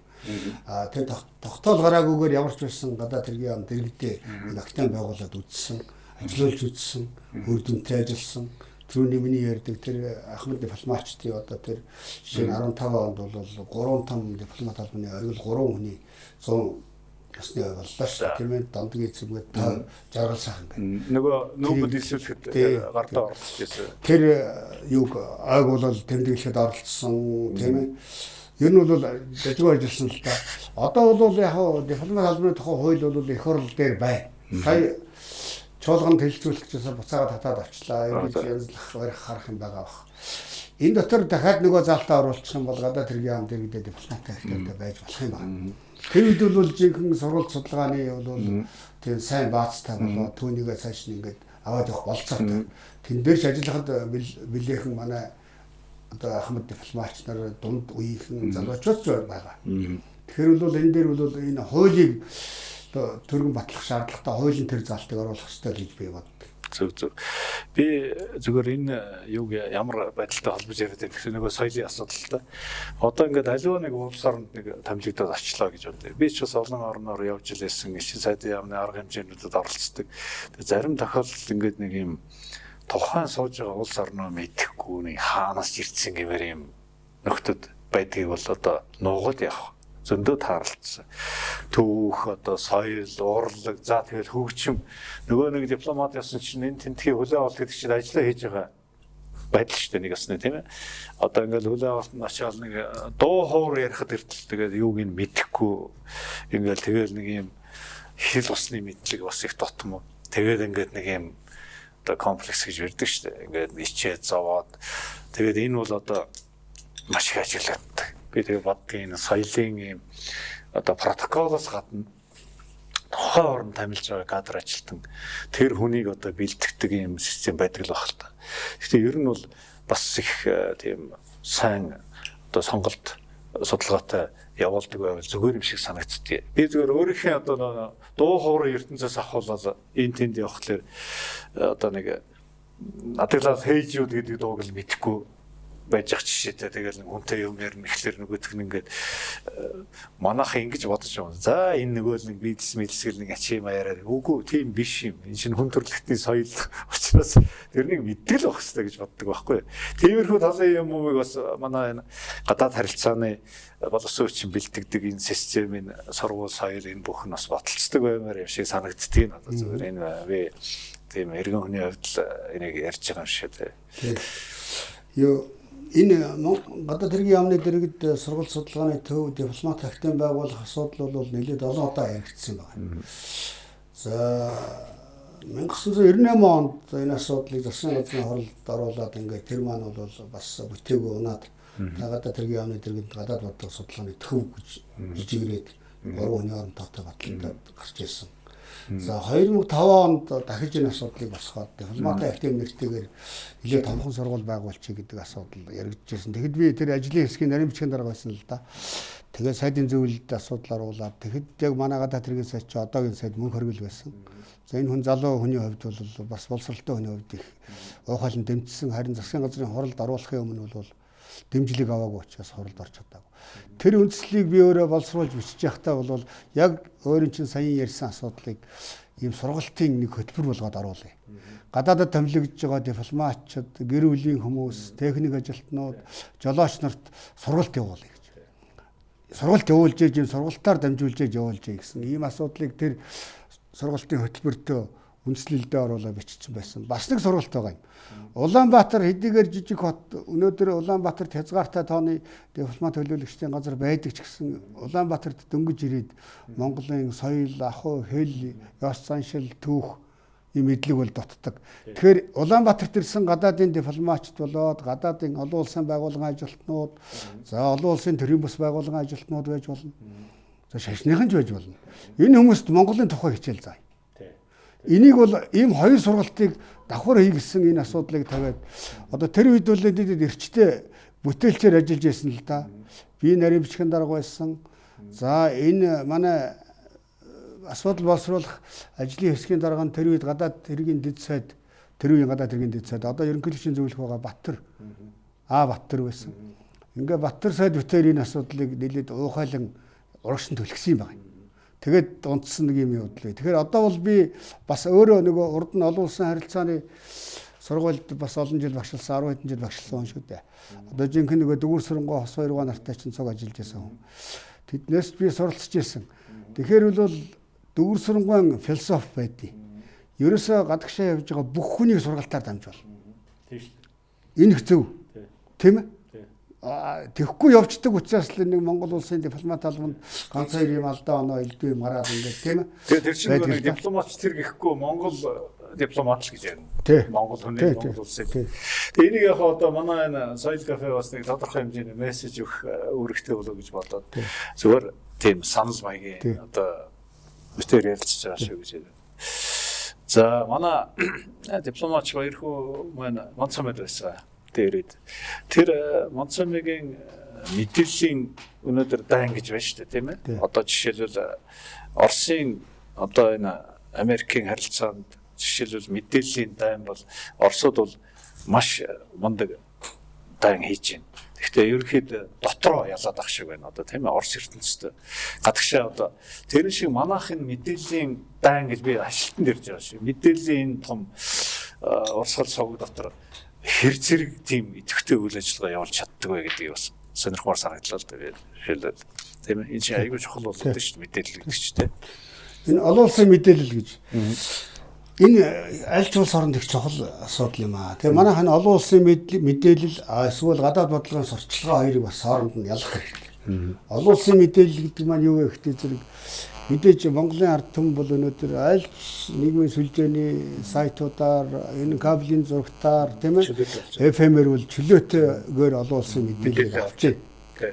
Тэр тогтоол гараагүйгээр ямар ч байсан гадаад хэргийн яам дэргэдээ академи байгуулад үзсэн, ажиллуулж үзсэн, үр дүнтэй ажилласан. Түрүүний миний ярьдаг тэр Ахмад дипломатчдын одоо тэр жишээ нь 15 онд бол 3 том дипломат албаны оргил 3 хүний 100 насны боллоо шүү. Тийм ээ дандгийн эзэмгээд жаргал сайхан гэх. Нөгөө нүүбэд илсүүлэхэд гартаа оролцож байсан. Тэр юг айг бол тэмдэглэхэд оролцсон тийм ээ. Ер нь бол дажгүй ажилласан л да. Одоо бол яг дипломат албаны тухай хууль бол их хурл дээр байна. Сая чуулганд хэлцүүлэгчээс буцаагаад татаад авчлаа. Ингэж янзлах барих харах юм байгаа бах. Энэ дотор дахиад нөгөө заалтаа оруулах юм бол гадаад хэргийн яам дэргэдээ дипломат академитай байж болох юм байна. Тэр үед бол жинхэнэ сургууль судалгааны бол тийм сайн баазтай болоо түүнийгээ цааш нь ингээд аваад явах болцоотой. Тэн дээр ч ажиллахад билээхэн манай одоо Ахмад дипломатч нар дунд үеийнхэн залуучууд байгаа. Тэгэхээр бол энэ дээр бол энэ хуулийг төргөн батлах шаардлагатай хуулийн тэр заалтыг оруулах хэрэгтэй гэж би боддог. Зөв. Би зүгээр энэ юуг ямар байдалтай холбож яриад байх вэ? Нөгөө соёлын асуудал та. Одоо ингээд аливаа нэг улс оронд нэг томилогдоод очлоо гэж бодъё. Би ч бас олон орноор явж илсэн ишин сайдын яамны арга хэмжээнүүдэд оролцдог. Зарим тохиолдолд ингээд нэг юм тухайн сууж байгаа улс орноо мэдэхгүй нэг хаанаас ирсэн гэмээр юм нөхдөд байдгийг бол одоо нуугаад явах. Зөндөө таарлцсан. Түүх одоо соёл, урлаг, за тэгэл хөгжим нөгөө нэг дипломат ясан чинь энэ тентхий хүлээ авалт гэдэг чинь ажиллаа хийж байгаа байдал шүү дээ нэг ясны тийм ээ. Одоо ингээл хүлээ авалтанд очиад нэг дуу хоор ярихад эртэл тэгээд юуг нь мэдэхгүй ингээл тэгэл нэг юм хэл усны мэдлэг бас их дотмоо. Тэгээд ингээд нэг юм одоо комплекс гэж ирдэг шүү дээ. Ингээд ичээд зовоод тэгээд энэ бол одоо маш их ажилладаг. Би тэгээ бодгийн соёлын юм одоо протоколоос гадна тухайн орнд тамилж байгаа кадр ажилтан тэр хүнийг одоо бэлтгэдэг юм систем байдаг л баг л та. Гэхдээ ер нь бол бас их тийм сайн одоо сонголт судалгаатай явуулдаг байвал зүгээр юм шиг санагддаг. Би зүгээр өөрийнхөө одоо дуу хоорой ертөнцөөс авахвал энэ тэнд явахлаар одоо нэг адаглал хейжүүд гэдэг дууг л мэдэхгүй байж ах жишээтэй тэгэл нэг хүнтэй юм ярина ихлээр нөгөөх нь ингээд манайхан ингэж бодож байгаа. За энэ нөгөө л нэг мэдсгэл нэг ачи маяараа үгүй тийм биш юм. Энэ шинэ хүн төрөлхтний соёл учраас тэрнийг мэддэг л байх хэрэгтэй гэж боддог байхгүй. Тиймэрхүү талын юмыг бас манай энэ гадаад харилцааны боловсруучийн бэлтгэдэг энэ системийн сургууль соёл энэ бүх нь бас баталцдаг баймаар юм шиг санагддгийг надад зүгээр энэ би тийм эргэн хүний хувьд л энийг ярьж байгаа юм шиг тий. Юу энэ гадаад хэргийн яамны дэргэд сургууль судалгааны төв дипломат актын байгуулах асуудал бол нэлээд олон удаа яригдсан байна. За 1998 онд энэ асуудлыг засгийн газрын хоролд оруулаад ингээд тэр маань бол бас бүтээгүй унаад гадаад хэргийн яамны дэргэд гадаад бодлого судалгааны төв гэж жижигрээд 3 хүний хооронд тоотой баталтай гарч ирсэн. За 2005 онд дахиж энэ асуудлыг босгоод дипломат актив нэртэйгээр нэлээд томхон сургууль байгуулчих гэдэг асуудал яригдчихсэн. Тэгэхэд би тэр ажлын хэсгийн нарийн бичгийн дарга байсан л да. Тэгээд сайдын зөвлөлд асуудал оруулаад тэгэхэд яг манай гадаад хэргийн сайд чи одоогийн сайд мөнх хоригл байсан. За энэ хүн залуу хүний хувьд бол бас боловсралтай хүний хувьд их уухайлан дэмжсэн. Харин засгийн газрын хоролд оруулахын өмнө бол дэмжлэг аваагүй учраас хоролд орч чадаагүй. Тэр үндслийг би өөрөө боловсруулж бичиж явахдаа бол яг өөрийн чинь саяхан ярьсан асуудлыг ийм сургалтын нэг хөтөлбөр болгоод оруулъя. Гадаадд томилогдож байгаа дипломатчид, гэр бүлийн хүмүүс, техник ажилтнууд, жолооч нарт сургалт явуулъя гэж. Сургалт явуулж ийм сургалтаар дамжуулж явуулж гэсэн ийм асуудлыг тэр сургалтын хөтөлбөртөө үндслэлдээ оруулаад бичсэн байсан. Бас нэг сургалт байгаа юм. Улаанбаатар хэдийгээр жижиг хот өнөөдөр Улаанбаатарт хязгаартай тооны дипломат төлөөлөгчдийн газар байдаг ч гэсэн Улаанбаатарт дөнгөж ирээд Монголын соёл, ахуй, хэл, ёс заншил, түүх ийм мэдлэг бол дутдаг. Тэгэхээр Улаанбаатарт ирсэн гадаадын дипломатчид болоод гадаадын олон улсын байгууллагын ажилтнууд, за олон улсын төрийн бас байгууллагын ажилтнууд байж болно. За шашныхан ч байж болно. Энэ хүмүүст Монголын тухай хичээл заая. Энийг бол ийм хоёр сургалтыг давхар хий гэсэн энэ асуудлыг тавиад одоо тэр үед бол эдэд эрчтэй бүтээлчээр ажиллаж байсан л да. Би нарийн бичгийн дарга байсан. За энэ манай асуудал боловсруулах ажлын хэсгийн дарга нь тэр үед гадаад хэргийн дэд сайд одоо ерөнхийлөгчийн зөвлөх байгаа Баттар Баттар байсан. Ингээ Баттар сайд бүтээр энэ асуудлыг нэлээд уухайлан урагшин төлгсөн юм байна. Тэгээд унтсан нэг юм явуулъя. Тэгэхээр одоо бол би бас өөрөө нөгөө урд нь олон улсын харилцааны сургуульд бас олон жил багшилсан 10 хэдэн жил багшилсан хүн шүү дээ. Одоо жинхэнэ нөгөө Дүүр Сүрэнгуй Хос хоёргоо нартай чинь цуг ажиллаж байсан хүн. Тэднээс би суралцж ирсэн. Тэгэхээр бол Дүүр Сүрэнгуйн философи байдیں۔ Ерөөсөө гадагшаа явж байгаа бүх хүнийг сургалтаар дамжуул. Тийм шүү дээ. Энэ хэцүү. Тийм ээ? Тэгэхгүй явцдаг учраас л нэг Монгол улсын дипломат албанд ганц хоёр юм алдаа оноо элдв юм гараад ингээд тийм ээ. Тэгээд тэр чинь нэг дипломатч тэр гэхгүй Монгол дипломат л гэж ярина. Монгол хүний Монгол улсын. Тэгээд энийг яг одоо манай энэ соёл кафе бас нэг тодорхой хэмжээний мессеж өгөх үүрэгтэй болоо гэж бодоод зүгээр тийм санал маягийн одоо бүтээр ярилцж байгаа шүү гэж байна. За манай дипломатч баярхуу маань Монцомед байсан. Тэр Монцомегийн мэдээллийн өнөөдөр дан гэж байна шүү дээ тийм ээ. Одоо жишээлбэл Оросын одоо энэ Америкийн харилцаанд жишээлбэл мэдээллийн дан бол Оросууд бол маш мундаг дан хийж байна. Гэхдээ ерөнхийдөө дотроо ялаад ах шиг байна одоо тийм ээ. Орос ертөнцид гадагшаа одоо тэр шиг манайхын мэдээллийн дан гэж би ажилтан дэрж байгаа шүү. Мэдээллийн том урсгал сувг дотор хэр зэрэг тийм идэвхтэй үйл ажиллагаа явуулж чаддаг вэ гэдгийг бас сонирхмоор санагдлаа л дээ. Хэлээд тийм ээ. Энэ чинь аягүй чухал болоод шүү дээ мэдээлэл гэдэг чинь тийм. Энэ олон улсын мэдээлэл гэж. Энэ аль ч улс оронд их чухал асуудал юм аа. Тэгээ манайхан олон улсын мэдээлэл эсвэл гадаад бодлогын сурталчилгаа хоёрыг бас хооронд нь ялгах хэрэгтэй. Олон улсын мэдээлэл гэдэг маань юу вэ гэхдээ зэрэг мэдээж Монголын ард түмэн бол өнөөдөр аль нийгмийн сүлжээний сайтуудаар энэ кабелийн зурагтаар тийм ээ FM-ээр бол чөлөөтэйгээр олон улсын мэдээлэл авч байна.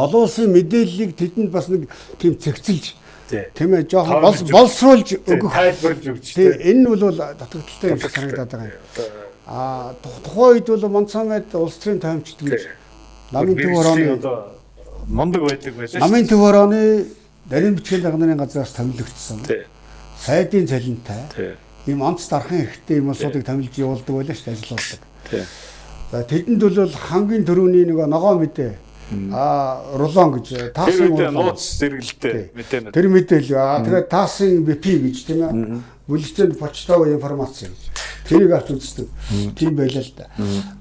Олон улсын мэдээллийг тэдэнд бас нэг тийм цэгцэлж тийм ээ жоохон боловсруулж өгөх тайлбарлаж өгч тийм энэ бол дутагдaltaй юм шиг санагдаад байгаа юм. Тухайн үед бол Монцомед улс төрийн таймчд гэж намын төв орооны мундаг байдаг байлаа. Намын төв орооны нарийн бичгийн дарганы газраас томилогдсон. Сайдын цалинтай. Ийм онц дархан хэрэгтэй юм улсуудыг томилж явуулдаг байлаа шүү дээ, ажиллаулдаг. За тэдэнд бол хамгийн түрүүний нэг ногоо мэдээ. Рулон гэж таасын нууц зэрэгэлдээ мэдээ. Тэр мэдээлэл. Тэгээд таасын BP гэж тийм ээ. Бүлэгцэн почтовый информац гэж. Тэрийг авч үздэг. Тийм байлаа л да.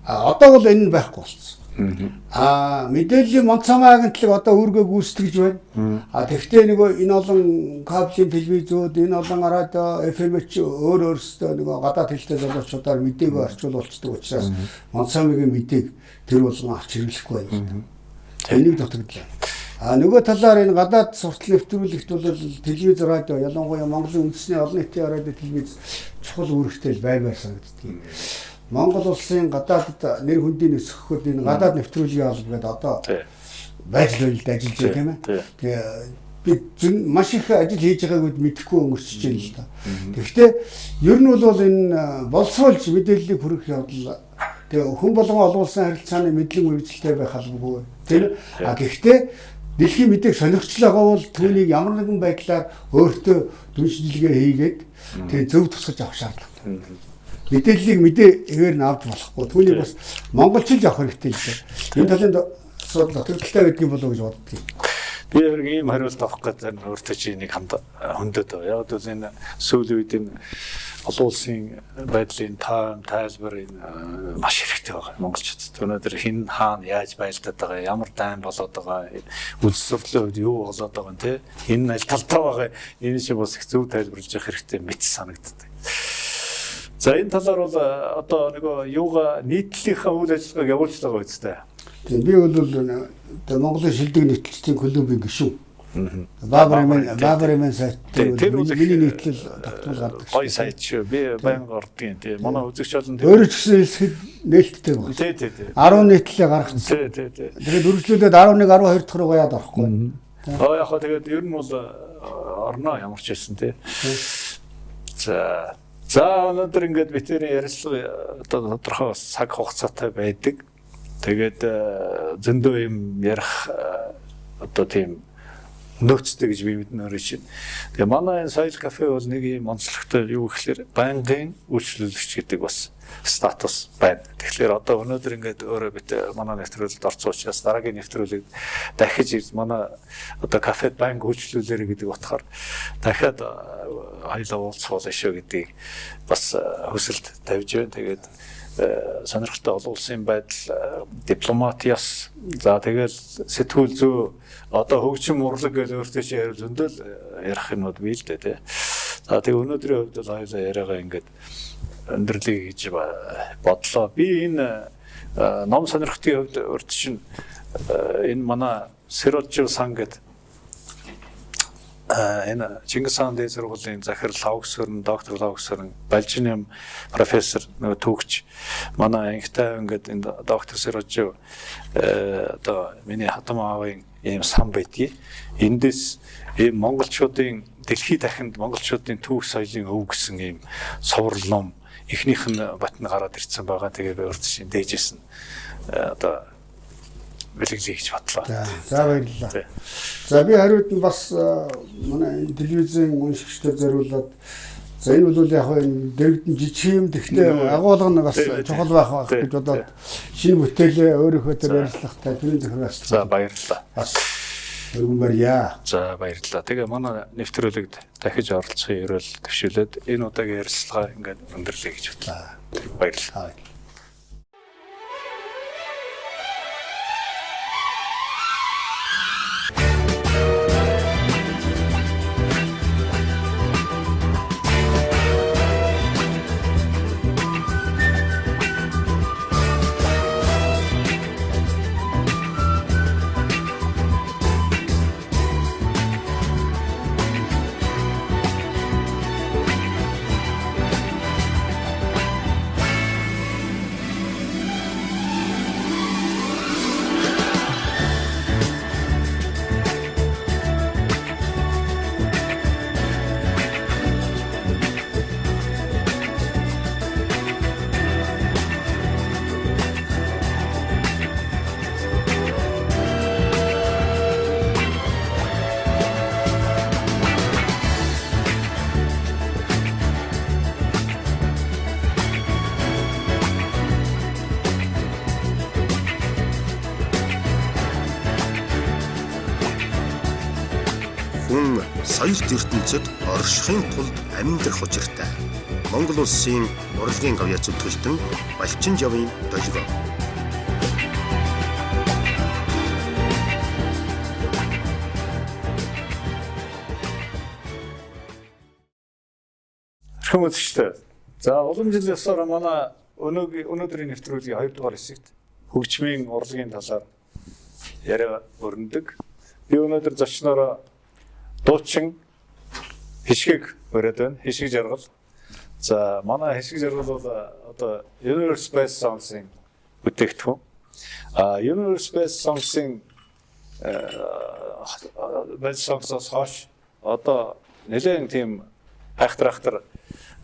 Одоо бол энэ байхгүй болсон. Мэдээллийн Монцамаа агентлаг одоо үүргээ гүйцэтгэж байна. Тэгвэл нөгөө энэ олон кабелийн телевизүүд, энэ олон радио, FM-ч өөрөөсөө нөгөө гадаад хэлтэй залуучуудаар мэдээг орчуулдаг учраас Монцамагийн мэдээг тэр болгон авч хэрэглэхгүй байна. Энийг дутагдлаа. Нөгөө талаар энэ гадаад суртал нэвтрүүлэгт бол телевиз, радио, ялангуяа Монголын үндэсний олон нийтийн радио, телевиз чухал үүрэгтэй байр санагддаг. Монгол улсын гадаадд нэр хүндийн өсгөхөд энэ гадаад нэвтрүүлгийн алба гэдэг одоо байж л ажиллаж байгаа тийм ээ. Тэгээ би маш их ажил хийж байгааг мэдэхгүй өнгөрчөж байна л да. Тэгэхдээ ер нь бол энэ боловсруулж мэдээллийг хүргэх явдал тэгээ хүн болгон олон улсын харилцааны мэдлэг мэргэжилтэй байх албагүй тийм ээ. Гэхдээ дэлхийн мэдээг сонирхчлаа бол түүнийг ямар нэгэн байдлаар өөртөө дүншилгээ хийгээд тэгээ зөв тусгаж авах шаардлагатай. Мэдээллийг хэвээр нь авч болохгүй. Түүнийг бас монголчилж авах хэрэгтэй л дээ. Энэ талын асуудал төгөлтэй байдгийг болов гэж боддгийг. Би ийм хариулт авах гэдэг нь өөртөө чи нэг хөндөд байгаа. Яг л энэ сүүлийн үед энэ олон улсын байдлын тайлбар энэ маш хэрэгтэй байгаа монголчуудад. Өнөөдөр хин хаана яаж байлдаад байгаа, ямар дайн болоод байгаа, үлс сурлын үед юу болоод байгаа нь те энэ аль талтай байгаа энэ шиг бас их зөв тайлбарлаж явах хэрэгтэй мэт санагддаг. За энэ талаар бол одоо нөгөө юугаа нийтлэлийнхаа үйл ажиллагааг явуулж байгаа үстэй. Би бол Монголын шилдэг нийтлэлтийн клубын гишүүн. Баабарын сайт тэр миний нийтлэл тогтмол гардаг. Гой сайт шүү. Би байнга ордгийн тий. Манай үзэгч олон өөрөө ч гэсэн хэлэхэд нээлттэй байна. Тий. 10 нийтлэлээ гаргасан. Тий. Тэгээд үргэлжлүүлээд 11 12 дахь руугаа яад орохгүй. Яг хаа тэгээд ер нь бол орно ямар ч байсан тий. За өнөөдөр ингээд битэрийн ярилцлага одоо тодорхой цаг хугацаатай байдаг. Тэгээд зөндөө юм ярих одоо тийм нөөцтэй гэж би мэднээр чинь. Тэгээ манай энэ соёл кафе бол нэг юм онцлогтой юу гэхээр байнгын үйлчлүүлэгч гэдэг бас статус байна. Тэгэхээр одоо өнөөдөр ингээд өөрөө бид манай нэвтрүүлэлд орсон учраас дараагийн нэвтрүүлэгт дахиж манай одоо кафед банк үйлчлүүлээрэ гэдэг утгаар дахиад хоёлаа уулзах болно шүү гэдгийг бас хүсэлт тавьж байна. Тэгээд сонирхолтой олон улсын байдал, дипломатиас, за тэгэл сэтгүүл зүй, одоо хөгжим урлаг гэж өөртөө чи ярил зөндөл ярих юмуд бий л дээ тий. За тэг өнөөдрийн хувьд бол хоёлаа яриагаа ингээд өндөрлөе гэж бодлоо. Би энэ ном сонирхтын хувьд урд чинь энэ манай Сэрожив сан гэдэг энэ Чингис хаан дээд сургуулийн захирал Лавгсөрн, доктор Лавгсөрн, Балжиным профессор нөгөө түүхч манай ангитай ингээд энэ доктор Сэрожив одоо миний хатам аавын ийм сан байдгийг эндээс монголчуудын дэлхийд дахинд монголчуудын түүх соёлын өв гэсэн ийм суврал ном эхнийх нь Батны гараад ирсэн байгаа. Тэгээ би урд шин дээжсэн одоо бэлгэлээ гэж бодлоо. За баярлалаа. За би хариуд нь бас манай телевизийн уншигчдад зориулаад за энэ бол яг энэ дэрэгдэн жижиг юм гэхдээ агуулга нь бас чухал байх гэж бодоод шинэ бүтээлээ өөрийнхөө төр ярилцлагатай түүний захираас. За баярлалаа. Бас өргөнбарья. За баярлалаа. Тэгээ манай нэвтрүүлэгт дахиж оролцохын ерөөл төвшүүлээд энэ удаагийн ярилцлага ингээд өндөрлөе гэж бодлоо. Баярлалаа. соёл ертөнцид оршихын тулд амьдрах учиртай. Монгол улсын урлагийн гавьяа зөвтгөлтөн Балчин жавын долгио. Хүмүүсттэй. За улам жил ёсоор манай өнөөдрийн нэвтрүүлгийн 2 дугаар хэсэгт хөгжмийн урлагийн талаар яриа өрнөдөг. Би өнөөдөр зочноор дуучин Хишгийг өрөөд байна. Хишиг жаргал. За манай Хишиг жаргал бол одоо Universe Space Songs-ын бүтээгдэхүүн. Universe Space Songs-ын Songs-ос хойш одоо нэлээд тийм хайхтар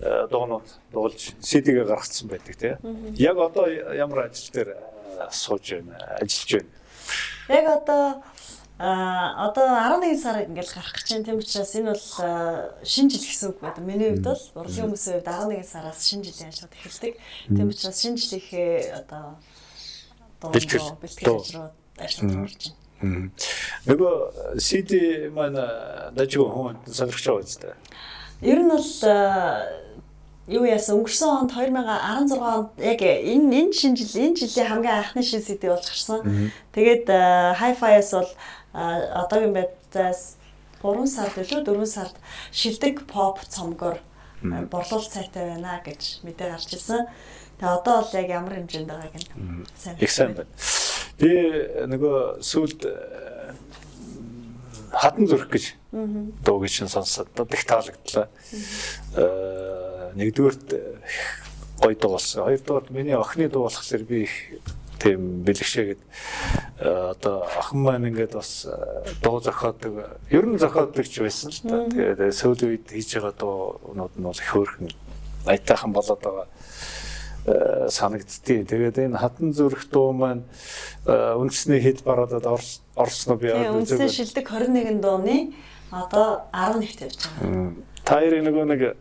дуунууд дуулж CD-гээ гаргацсан байдаг тийм. Яг одоо ямар ажил дээр сууж байна, ажиллаж байна? Яг одоо 11 сар ингээл гарах гэж байна. Тийм учраас энэ бол шинэ жил гэсэн үг байна. Миний хувьд бол урлагийн хүмүүсийн хувьд 11 сараас шинэ жилийн ажлууд эхэлдэг. Тийм учраас шинэ жилийнхээ одоо бэлтгэл рүү ажлууд орж байна. Нөгөө CD маань дажгүй хүн сонирхож байгаа үстэй. Ер нь бол юу яасан өнгөрсөн онд 2016 онд яг энэ шинэ жилийн хамгийн анхны шинэ CD болж гарсан. Тэгээд Hi-Fi-аас бол одоогийн байдлаас 3 сард илүү 4 сард шилдэг pop цомгоор борлуулалт сайтай байна гэж мэдээ гарч ирсэн. Тэгээ одоо бол яг ямар хэмжээнд байгааг нь сайн байна. Би нөгөө сүүлд хатан зүрх гэж дууг шин сонсоод их таалагдлаа. Нэгдүгээрт гоё дуу болсон. Хоёрдугаар миний охины дуу болохоор би их тийм бэлгшээгээд одоо охин маань ингээд бас дуу зохиодог, ер нь зохиодог ч байсан л та. Тэгээд сүүлийн үед хийж байгаа дуунууд нь бол их хөөрхөн аятайхан болоод байгаа санагдтыг. Тэгээд энэ хатан зүрх дуу маань үндэсний хэд баруудад орсноо би үндэсний шилдэг 21 дууны одоо 11-т явж байгаа. Та хоёрын нэг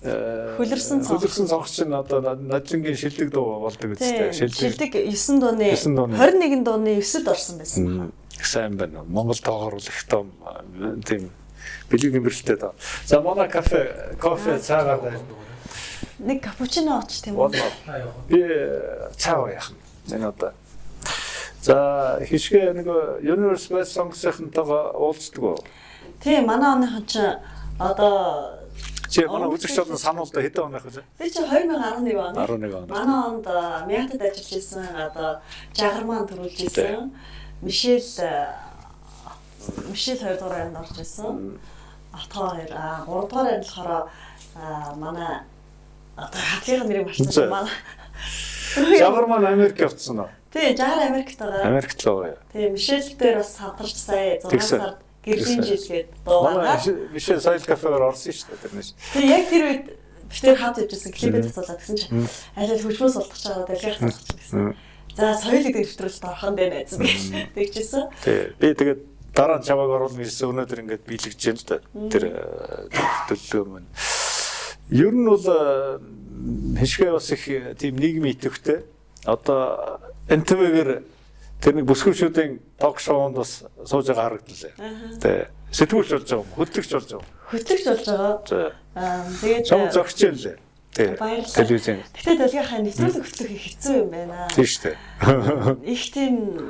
хөлөрсөн цонхч нь одоо надлангийн шилдэг дуу болдог үстэй. Шилдэг 9 дууны 21 дууны 9-д орсон байсан. Сайн байна. Монгол тоогоор л их том тийм бэлэг нэмэрхтэй даа. За манай кофе цаагаар байна. Нэг капучино ууч тийм үү? Би цаа яах вэ? Одоо. За хишгээ нэг Universe Space Songs-ынтойгоо уулздаг уу? Тийм, манай оныхон ч одоо чи манай үзэгч олон сануулда хэдэн оных вэ? Би чи 2011 он. 11 он. Манай онд Мятад ажиллаж исэн одоо Жагарман төрүүлж исэн. Мишель 2 дугаар анд орж исэн. Атгаа 2 3 дугаар анд болохоор манай одоо хатлын нэрийг марцсан манай. Жагарман Америк явцсан уу? Тийм, Жагар Америкт байгаа. Америкт л байгаа. Тийм, Мишель дээр бас хамтарч сая 6 сард гэрлийн жилгээд дуугаа. Мишель соёл кафегаар орсон шүү дээ тэрнээс. Тийм, яг тэр үед битэр хамт явжсэн клипэд цацуулаад гэсэн чинь аль хөгжмөөс олдох чагаа дэлгэх сонсож гэсэн. За соёл гэдэг нэвтрүүлэлт орхон дээ найз гэж тэгжсэн. Тийм, би тэгээд дараа нь чамайг оруулна гэсэн өнөөдөр ингээд биелэгж юм л да. Тэр төлөвлөгөө маань. Ер нь бол хишгээ бас их тийм нийгмийн идэвхтэй. Одоо НТВ-гээр тэр нэг бүсгүүчүүдийн ток шоунд бас сууж байгаа харагдлаа. Тэ сэтгүүлч болж байгаа юм, хөтлөгч болж байгаа. Хөтлөгч болж байгаа. Тэгээд чам зогч юм лээ. Тэ телевизэн. Тэгтээ дэлгийнхаа нэвтрүүлэг хөтлөх хэцүү юм байна. Тийм шүү дээ. Их тийм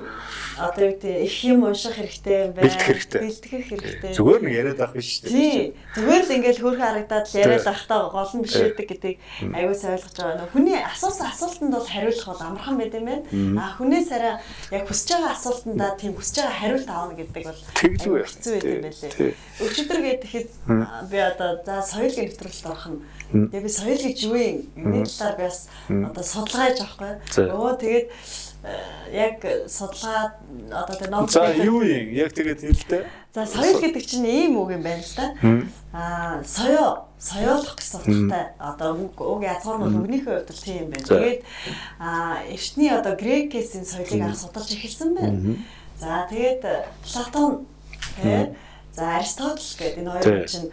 одоо юу гэдэг их юм унших хэрэгтэй юм байна. Бэлтгэх хэрэгтэй. Зүгээр нэг яриад авах биш шүү Тийм. дээ. Зүгээр л ингээл хөөрхөн харагдаад яриад авахтаа гол нь биш гэдэг гэдгийг аюул сайн ойлгож байгаа. Хүний асуусан асуултанд бол хариулах бол амархан байд юм байна. Хүнээс арай яг хүсэж байгаа асуултандаа тийм хүсэж байгаа хариулт аавна гэдэг бол хэцүү байд юм байлээ. Өчигдөр гэхэд би одоо за соёлын нэвтрүүлэлт орох нь. Тэгээ би соёл гэж юу юм? Юуны талаар би бас одоо судалгааж авахгүй. Тэгээд яг судалгаа одоо тэр ном. За юу юм? Яг тэгээд хэлдэ. За соёл гэдэг чинь ийм үг юм байна л да. Соёолох гэсэн утгатай. Одоо үг язгуур нь үгнийхээ хувьд л тийм юм байна. Тэгээд эртний одоо грекийн соёлыг анх судалж эхэлсэн байна. За тэгээд Платон за Аристотель гэдэг энэ хоёр чинь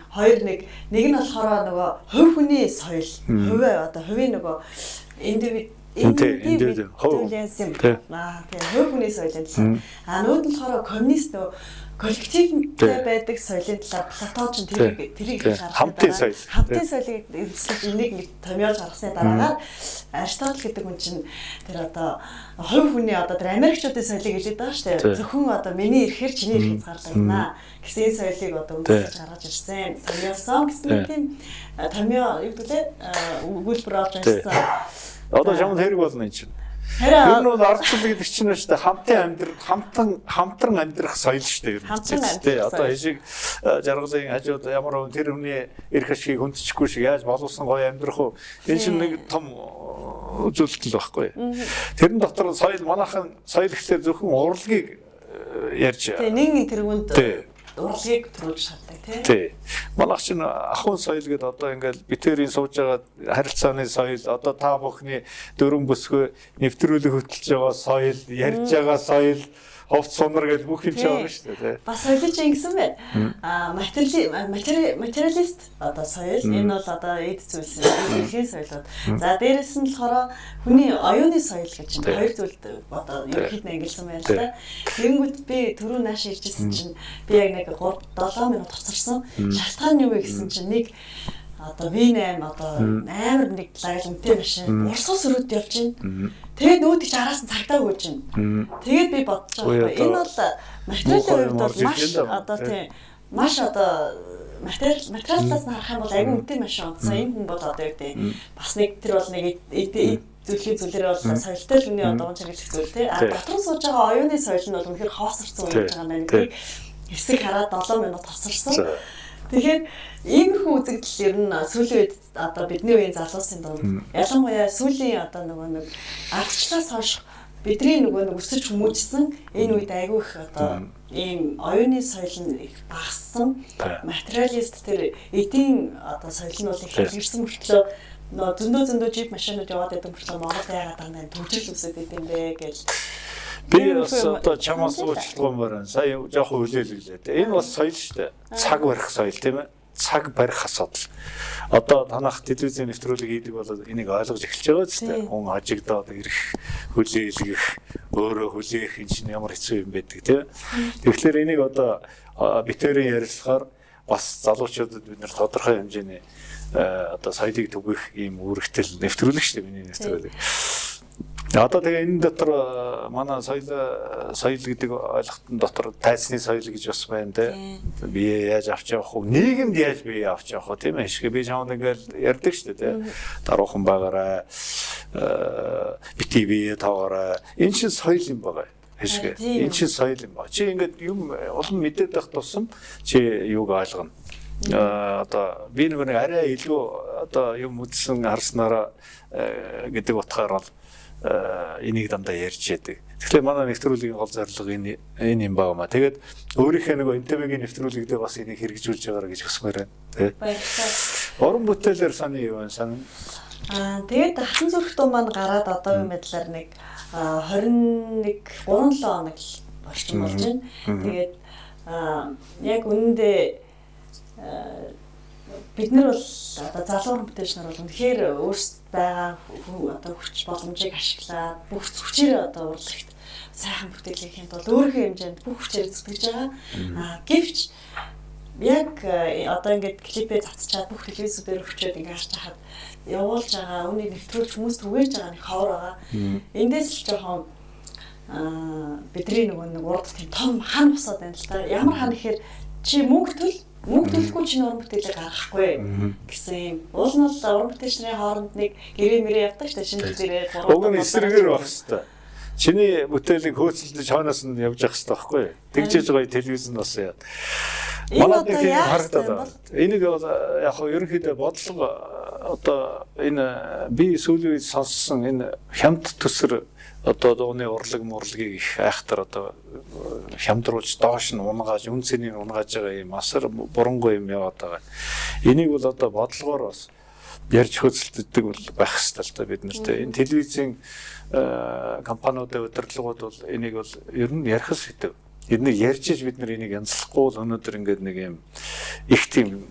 нэг нь болохоор нөгөө хувь хүний соёл, хувийн нөгөө индивид Энд хувь юм. Тийм хувь хүний соёлын талаар. Нүүд нь болохоор коммунист нөө коллективтэй байдаг соёлын талаар Платон ч тэрийг хамтын соёл. Хамтын соёлыг эзэлж энийг томьёолж гаргасны дараагаар Аристотель гэдэг хүн чинь тэр одоо хувь хүний одоо тэр Америкчуудын соёлыг хэлээд байгаа шүү дээ. Зөвхөн одоо миний ирэхээр чиний ирэх хязгаарлагдана гэсэн соёлыг одоо үндэслэж гаргаж ирсэн. Томьёолсон гэсэн тийм томьёо юу гэдэг лээ өгүүлбэр олж ирсэн. Одоо жамд хэрэг болно энэ чинь. Ер нь бол ардчлал гэдэг чинь шүү дээ хамтран амьдрах соёл шүү дээ ер нь. Одоо хишиг жаргалын хажууд ямар тэр хүний эрх ашгийг хүндчихгүй шиг яаж боловсон гоё амьдрах вэ? Энэ чинь нэг том үзүүлэлт л байхгүй. Тэрэн дотор соёл манайхан соёл гэхэлэр зөвхөн урлагийг ярьж. Тэгээ нэгэн тэргүүнд урлагийг төрүүлж шаарддаг тий. Манайх чинь ахуйн соёл гэдэг одоо ингээл битэрийн сууж байгаа харилцааны соёл одоо та бүхний дөрвөн бүсгүй нэвтрүүлэг хөтлөж байгаа соёл, ярьж байгаа соёл, ховц сунар гэдэг бүх юм чинь байна шүү дээ тий. Бас соёлч ингэсэн байна. Материалист одоо соёл энэ бол одоо эд зүйлс дэлхийн соёлууд. За дээрэс нь болохоор хүний оюуны соёл гэж хоёр зүйлд одоо ерөнхийд нь ангилсан байна л да. Тэнгүүт би түрүү нааш иржсэн чинь би яг нэг 3-7 минут хоцорсон. Шалтгаан нь юу вэ гэсэн чинь нэг одоо V8 одоо амар нэг лаглантай машин урсгал сөрөд явж байна. Тэгээд нүүдийг ч араас нь цагдаа гүйж байна. Тэгээд би бодож байгаа. Энэ бол материалын хувьд бол маш одоо тийм маш одоо материалаас нь харах юм бол аюу үнэтэй машин унтсан. Энэ хүн бол одоо юу гэдэг бас нэг тэр бол нэг зүйлхийн зүйлээр бол соёлтой л хүний одоо чиглэх зүйл тий. Дотор сууж байгаа оюуны соёл нь бол үнэхээр хоосорсон үеж байгаа юм байна. Хэсэг хараад 7 минут тосорсон. Тэгэхээр иймэрхүү үзэгдэл ер нь сүүлийн үед одоо бидний үеийн залуусын дунд ялангуяа сүүлийн одоо нөгөө нэг ардчлалаас хойш бидний нөгөө нэг өсөж хүмүүжсэн энэ үед айгүй их одоо ийм оюуны соёл нь их багассан. Материалист тэр эдийн одоо соёл нь бол их илэрсэн мөртлөө нөө зөндөө жип машинууд яваад байдаг мөртлөө Монгол яагаад дандаа төвчл үсэд идэм бэ гэж би бас одоо чамаас уучлалгүймээр сая жоохон хүлээлгэлээ. Энэ бас соёл шүү дээ. Цаг барих соёл тийм ээ. Цаг барих асуудал. Одоо танах телевизийн нэвтрүүлэг хийдэг бол энийг ойлгож эхэлж байгаа ч тийм. Хүн хажигдаад ирэх, хүлээлгэх, өөрөө хүлээх энэ чинь ямар хэцүү юм байдаг тийм. Тэгэхээр энийг одоо битэрийн ярилцлагаар бас залуучуудад бид нэр тодорхой хэмжээний одоо соёлыг түгэх ийм үүрэгтэл нэвтрүүлэг шүү дээ миний нэвтрүүлэг. Одоо тэгээ энэ дотор манай соёл гэдэг ойлголтын дотор тайцны соёл гэж бас байна те. Бие яаж авч явах вэ? Нийгэмд яаж бие авч явах вэ? Тийм ээ. Шгэ би чамд ингээл ярьдаг шүү дээ те. Даруухан байгаарай. Битгий таагаарай. Энэ чинь соёл юм байгаа. Хэшгэ. Энэ чинь соёл юм ба. Чи ингээд юм олон мэдээд байх тусам чи юуг ойлгоно. Одоо би нэг арай илүү одоо юм үзсэн харснараа гэдэг утгаараа энийг дандаа ярьж яадаг. Тэгэхээр манай нэвтрүүлгийн гол зорилго энэ юм байна маа. Тэгээд өөрийнхөө нөгөө НТВ-гийн нэвтрүүлэгдээ бас энийг хэрэгжүүлж байгаараа гэж хүсмээр байна. Тэ. Орон бүтээлээр саний юу вэ? Тэгээд хатан зүрх дуу маань гараад одоо юм байдлаар нэг 21-3-7 хоног орчим болж байна. Тэгээд яг үнэндээ бид нар бол одоо залуу бүтээлч нар бол үнэхээр өөрсдөө байгаа одоо хүч боломжийг ашиглаад бүх хүчээр одоо урлагт сайхан бүтээлэхийн тулд өөрийнхөө хэмжээнд бүх хүчээр зүтгэж байгаа. Гэвч яг одоо ингээд клипээ цацчаад бүх телевизээр өчөөд ингээд харж хахад явуулж байгаа үнийг нэвтрүүлж хүмүүс түгээж байгаа нэг ховор байгаа. Эндээс л жоохон бидний нэг урд тийм том хан босоод байна л та. Ямар хан гэхээр чи мөнгө төлөхгүй чинь уран бүтээлээ гаргахгүй гэсэн юм. Уул нь бол уран бүтээлчний хооронд нэг гэрээ мэрээ явдаг шүү дээ. Шинэ зэрэг уг нь эсрэгээр байх хэвээр. Чиний бүтээлийг хөөцөлдөж хаанаас нь явж явах хэвээр байхгүй. Тэгжээж байгаа телевизэнд бас яа. Манайд нэг харагдаад байна. Энийг бол яг хоо ерөнхийдөө бодлого одоо энэ би сүүлийн үед сонссон энэ хямд төсөр одоо дууны урлагийг их айхтар одоо хямдруулж доош нь унгааж үн цэнийг унгааж байгаа юм асар бурангүй юм яваад байгаа. Энийг бол одоо бодлогоор бас ярьж хөөцөлддөг бол байх ёстой л да бид нарт. Энэ телевизийн компаниудын удирдлагууд бол энийг бол ер нь ярих хэвээр. Энийг ярьж иж бид нар энийг янзлахгүй бол өнөөдөр ингээд нэг юм их тийм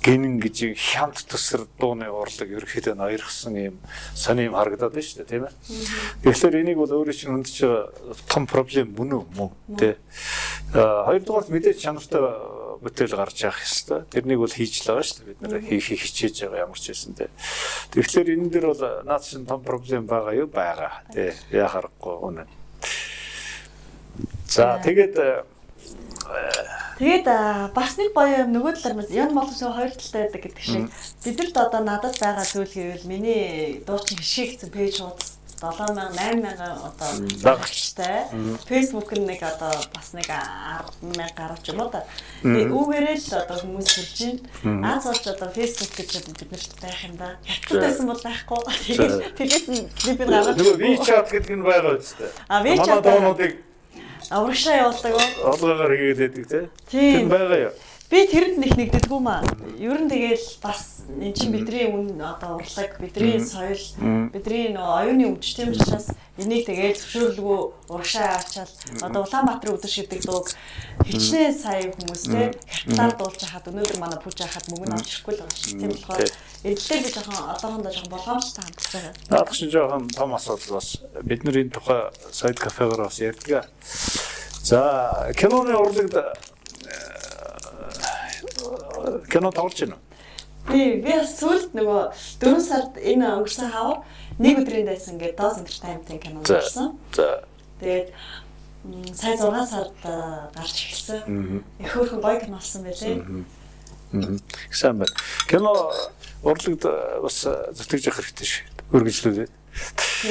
гинэн гэж хянт төсөр дууны урлаг ерөөхдөө ноёрхсон юм сони юм харагдаад байна шүү дээ тийм ээ. Тэгэхээр энийг бол өөрөө чинь хөндөж том проблем мөн үү тий. Хоёрдугаар мэдээж чанартай бүтээл гарч явах ёстой. Тэрнийг бол хийж л байгаа шүү дээ. Бид нэр хийх хичээж байгаа ямар ч байсан тий. Тэгэхээр энэ дэр бол наад чинь том проблем байгаа юу байгаа тий. Яа харахгүй үнэ. За тэгээд бас нэг гоё юм нөгөө талаар ян болгоч хоёр талтай байдаг гэдэг шиг бидэрт одоо надад байгаа зүйл гэвэл миний дуучин хишгээгдсэн пэйж хуудас 7,000 8,000 одоо дагагчтай. Facebook нэг одоо бас нэг 10,000 гарч юм уу та. Тэгээ үүгээрээ л одоо хүмүүс хүрж байна. Аз болж одоо Facebook гэж бид нарт байх юм да. Хятадтайсан бол байхгүй. Тэгээс бид гараад нөгөө WeChat гэдэг нь байгаа үстэй. WeChat доонуудыг аврагшаа явуулдаг уу? Олгоогоор хийгээд байдаг тий. Тийм байгаа юу? Би тэрэнд нэгддэггүй маа. Ер нь тэгэл бас эн чинь бидний одоо урлаг, бидний соёл, бидний оюуны өвч тийм учраас энийг тэгэл зөвшөөрлгүй урагшаа авчаал одоо Улаанбаатарын өдөр шидэг дууг хичнээн сая хүмүүстэй хятадаар дуулж хахад өнөөдөр манай пүүж хахад мөнгө авч ирэхгүй л байгаа шүү. Тийм болохоор эдлээ би жоохон одоохондоо жоохон болгоомжтой хандсан. Наадах чинь жоохон том асуудал бас бидний тухай сайд кафегаар бас ярьдаг. За киноны урлагт кино тоглож байна уу? Би сүүлд нөгөө 4 сард энэ өнгөрсөн хавар нэг өдрийн дайсан гэдэг Dose Entertainment кино үзсэн. За. Тэгээд сая 6 сард гарч ирсэн. Их хөөрхөн гоё кино болсон байлээ. Сайн байна. Кино урлагт бас зүтгэж явах хэрэгтэй шүү. Үргэлжлүүлээ.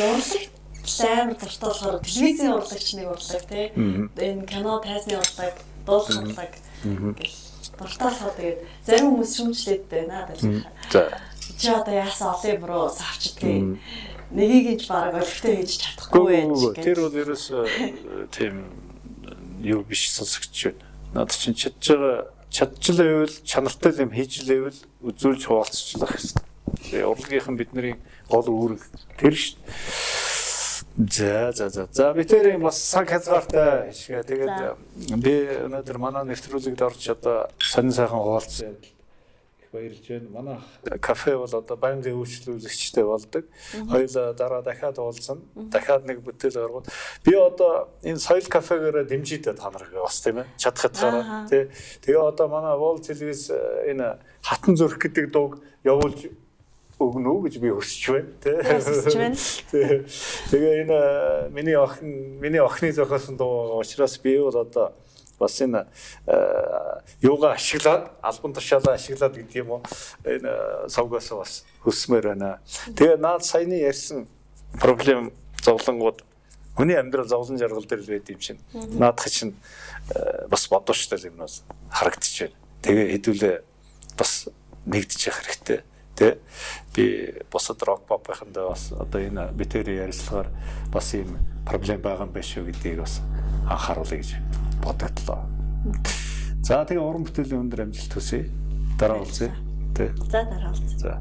Урлагт амар дуртай болохоор телевизийн урлагч нэг урлаг тий. Энэ кино тайзны урлаг, дуулах урлаг гэх дуртаалхаа тэгээд зарим хүмүүс шүмжлээд байна даа. За. Чи одоо яасан олон бро савчдгийг нэгийг ч бараг өлтөө хийж чадахгүй байж гэх. Тэр бол ерөөс тийм юу биш сонсогч байна. Наад чинь чадчихлаа байвал чанартай юм хийжлээвэл үзүүлж хуваалцчлах хэрэгтэй. Тэгээ урлагийнхан бидний гол үүрэг тэр шүү. За би тэр бас цаг хязгаартай шиг. Тэгээд би өнөөдөр манай нэвтрүүлэгт орж одоо сонин сайхан хуваалцсан их баярлж байна. Манай кафе бол одоо байнгын үйлчлүүлэгчтэй болдог. Хоёулаа дараа дахиад уулзсан. Дахиад нэг бүтээл гаргуул. Би одоо энэ соёл кафегээр дэмжиж та нарыг бас тийм ээ чадхад гараа тий. Тэгээ одоо манай Wall телевиз энэ хатан зүрх гэдэг дууг явуулж өгнө үү гэж би хүсэж байна тий. Тэгээ энэ миний охины зохиосон дуу учраас би бол одоо бас энэ юугаа ашиглаад албан тушаалаа ашиглаад гэдэг юм уу энэ савгаас бас хүсмээр байна. Тэгээ наад саяны ярьсан проблем зовлонгууд хүний амьдрал зовлон жаргал дээр л байд юм чинь наадах чинь бас бодвочтой юм бас харагдчих байна. Тэгээ хэдүүлээ бас нэгдэж явах хэрэгтэй. Тэ би босод рок попынхандаа бас одоо энэ битэрийн ярилцлагаар бас ийм проблем байгаа юм байна шүү гэдгийг бас анхааруулъя гэж бодогдлоо. За тэгээ уран бүтээлийн өндөр амжилт хүсье. Дараа уулзъя. Тэ. За дараа уулзъя. За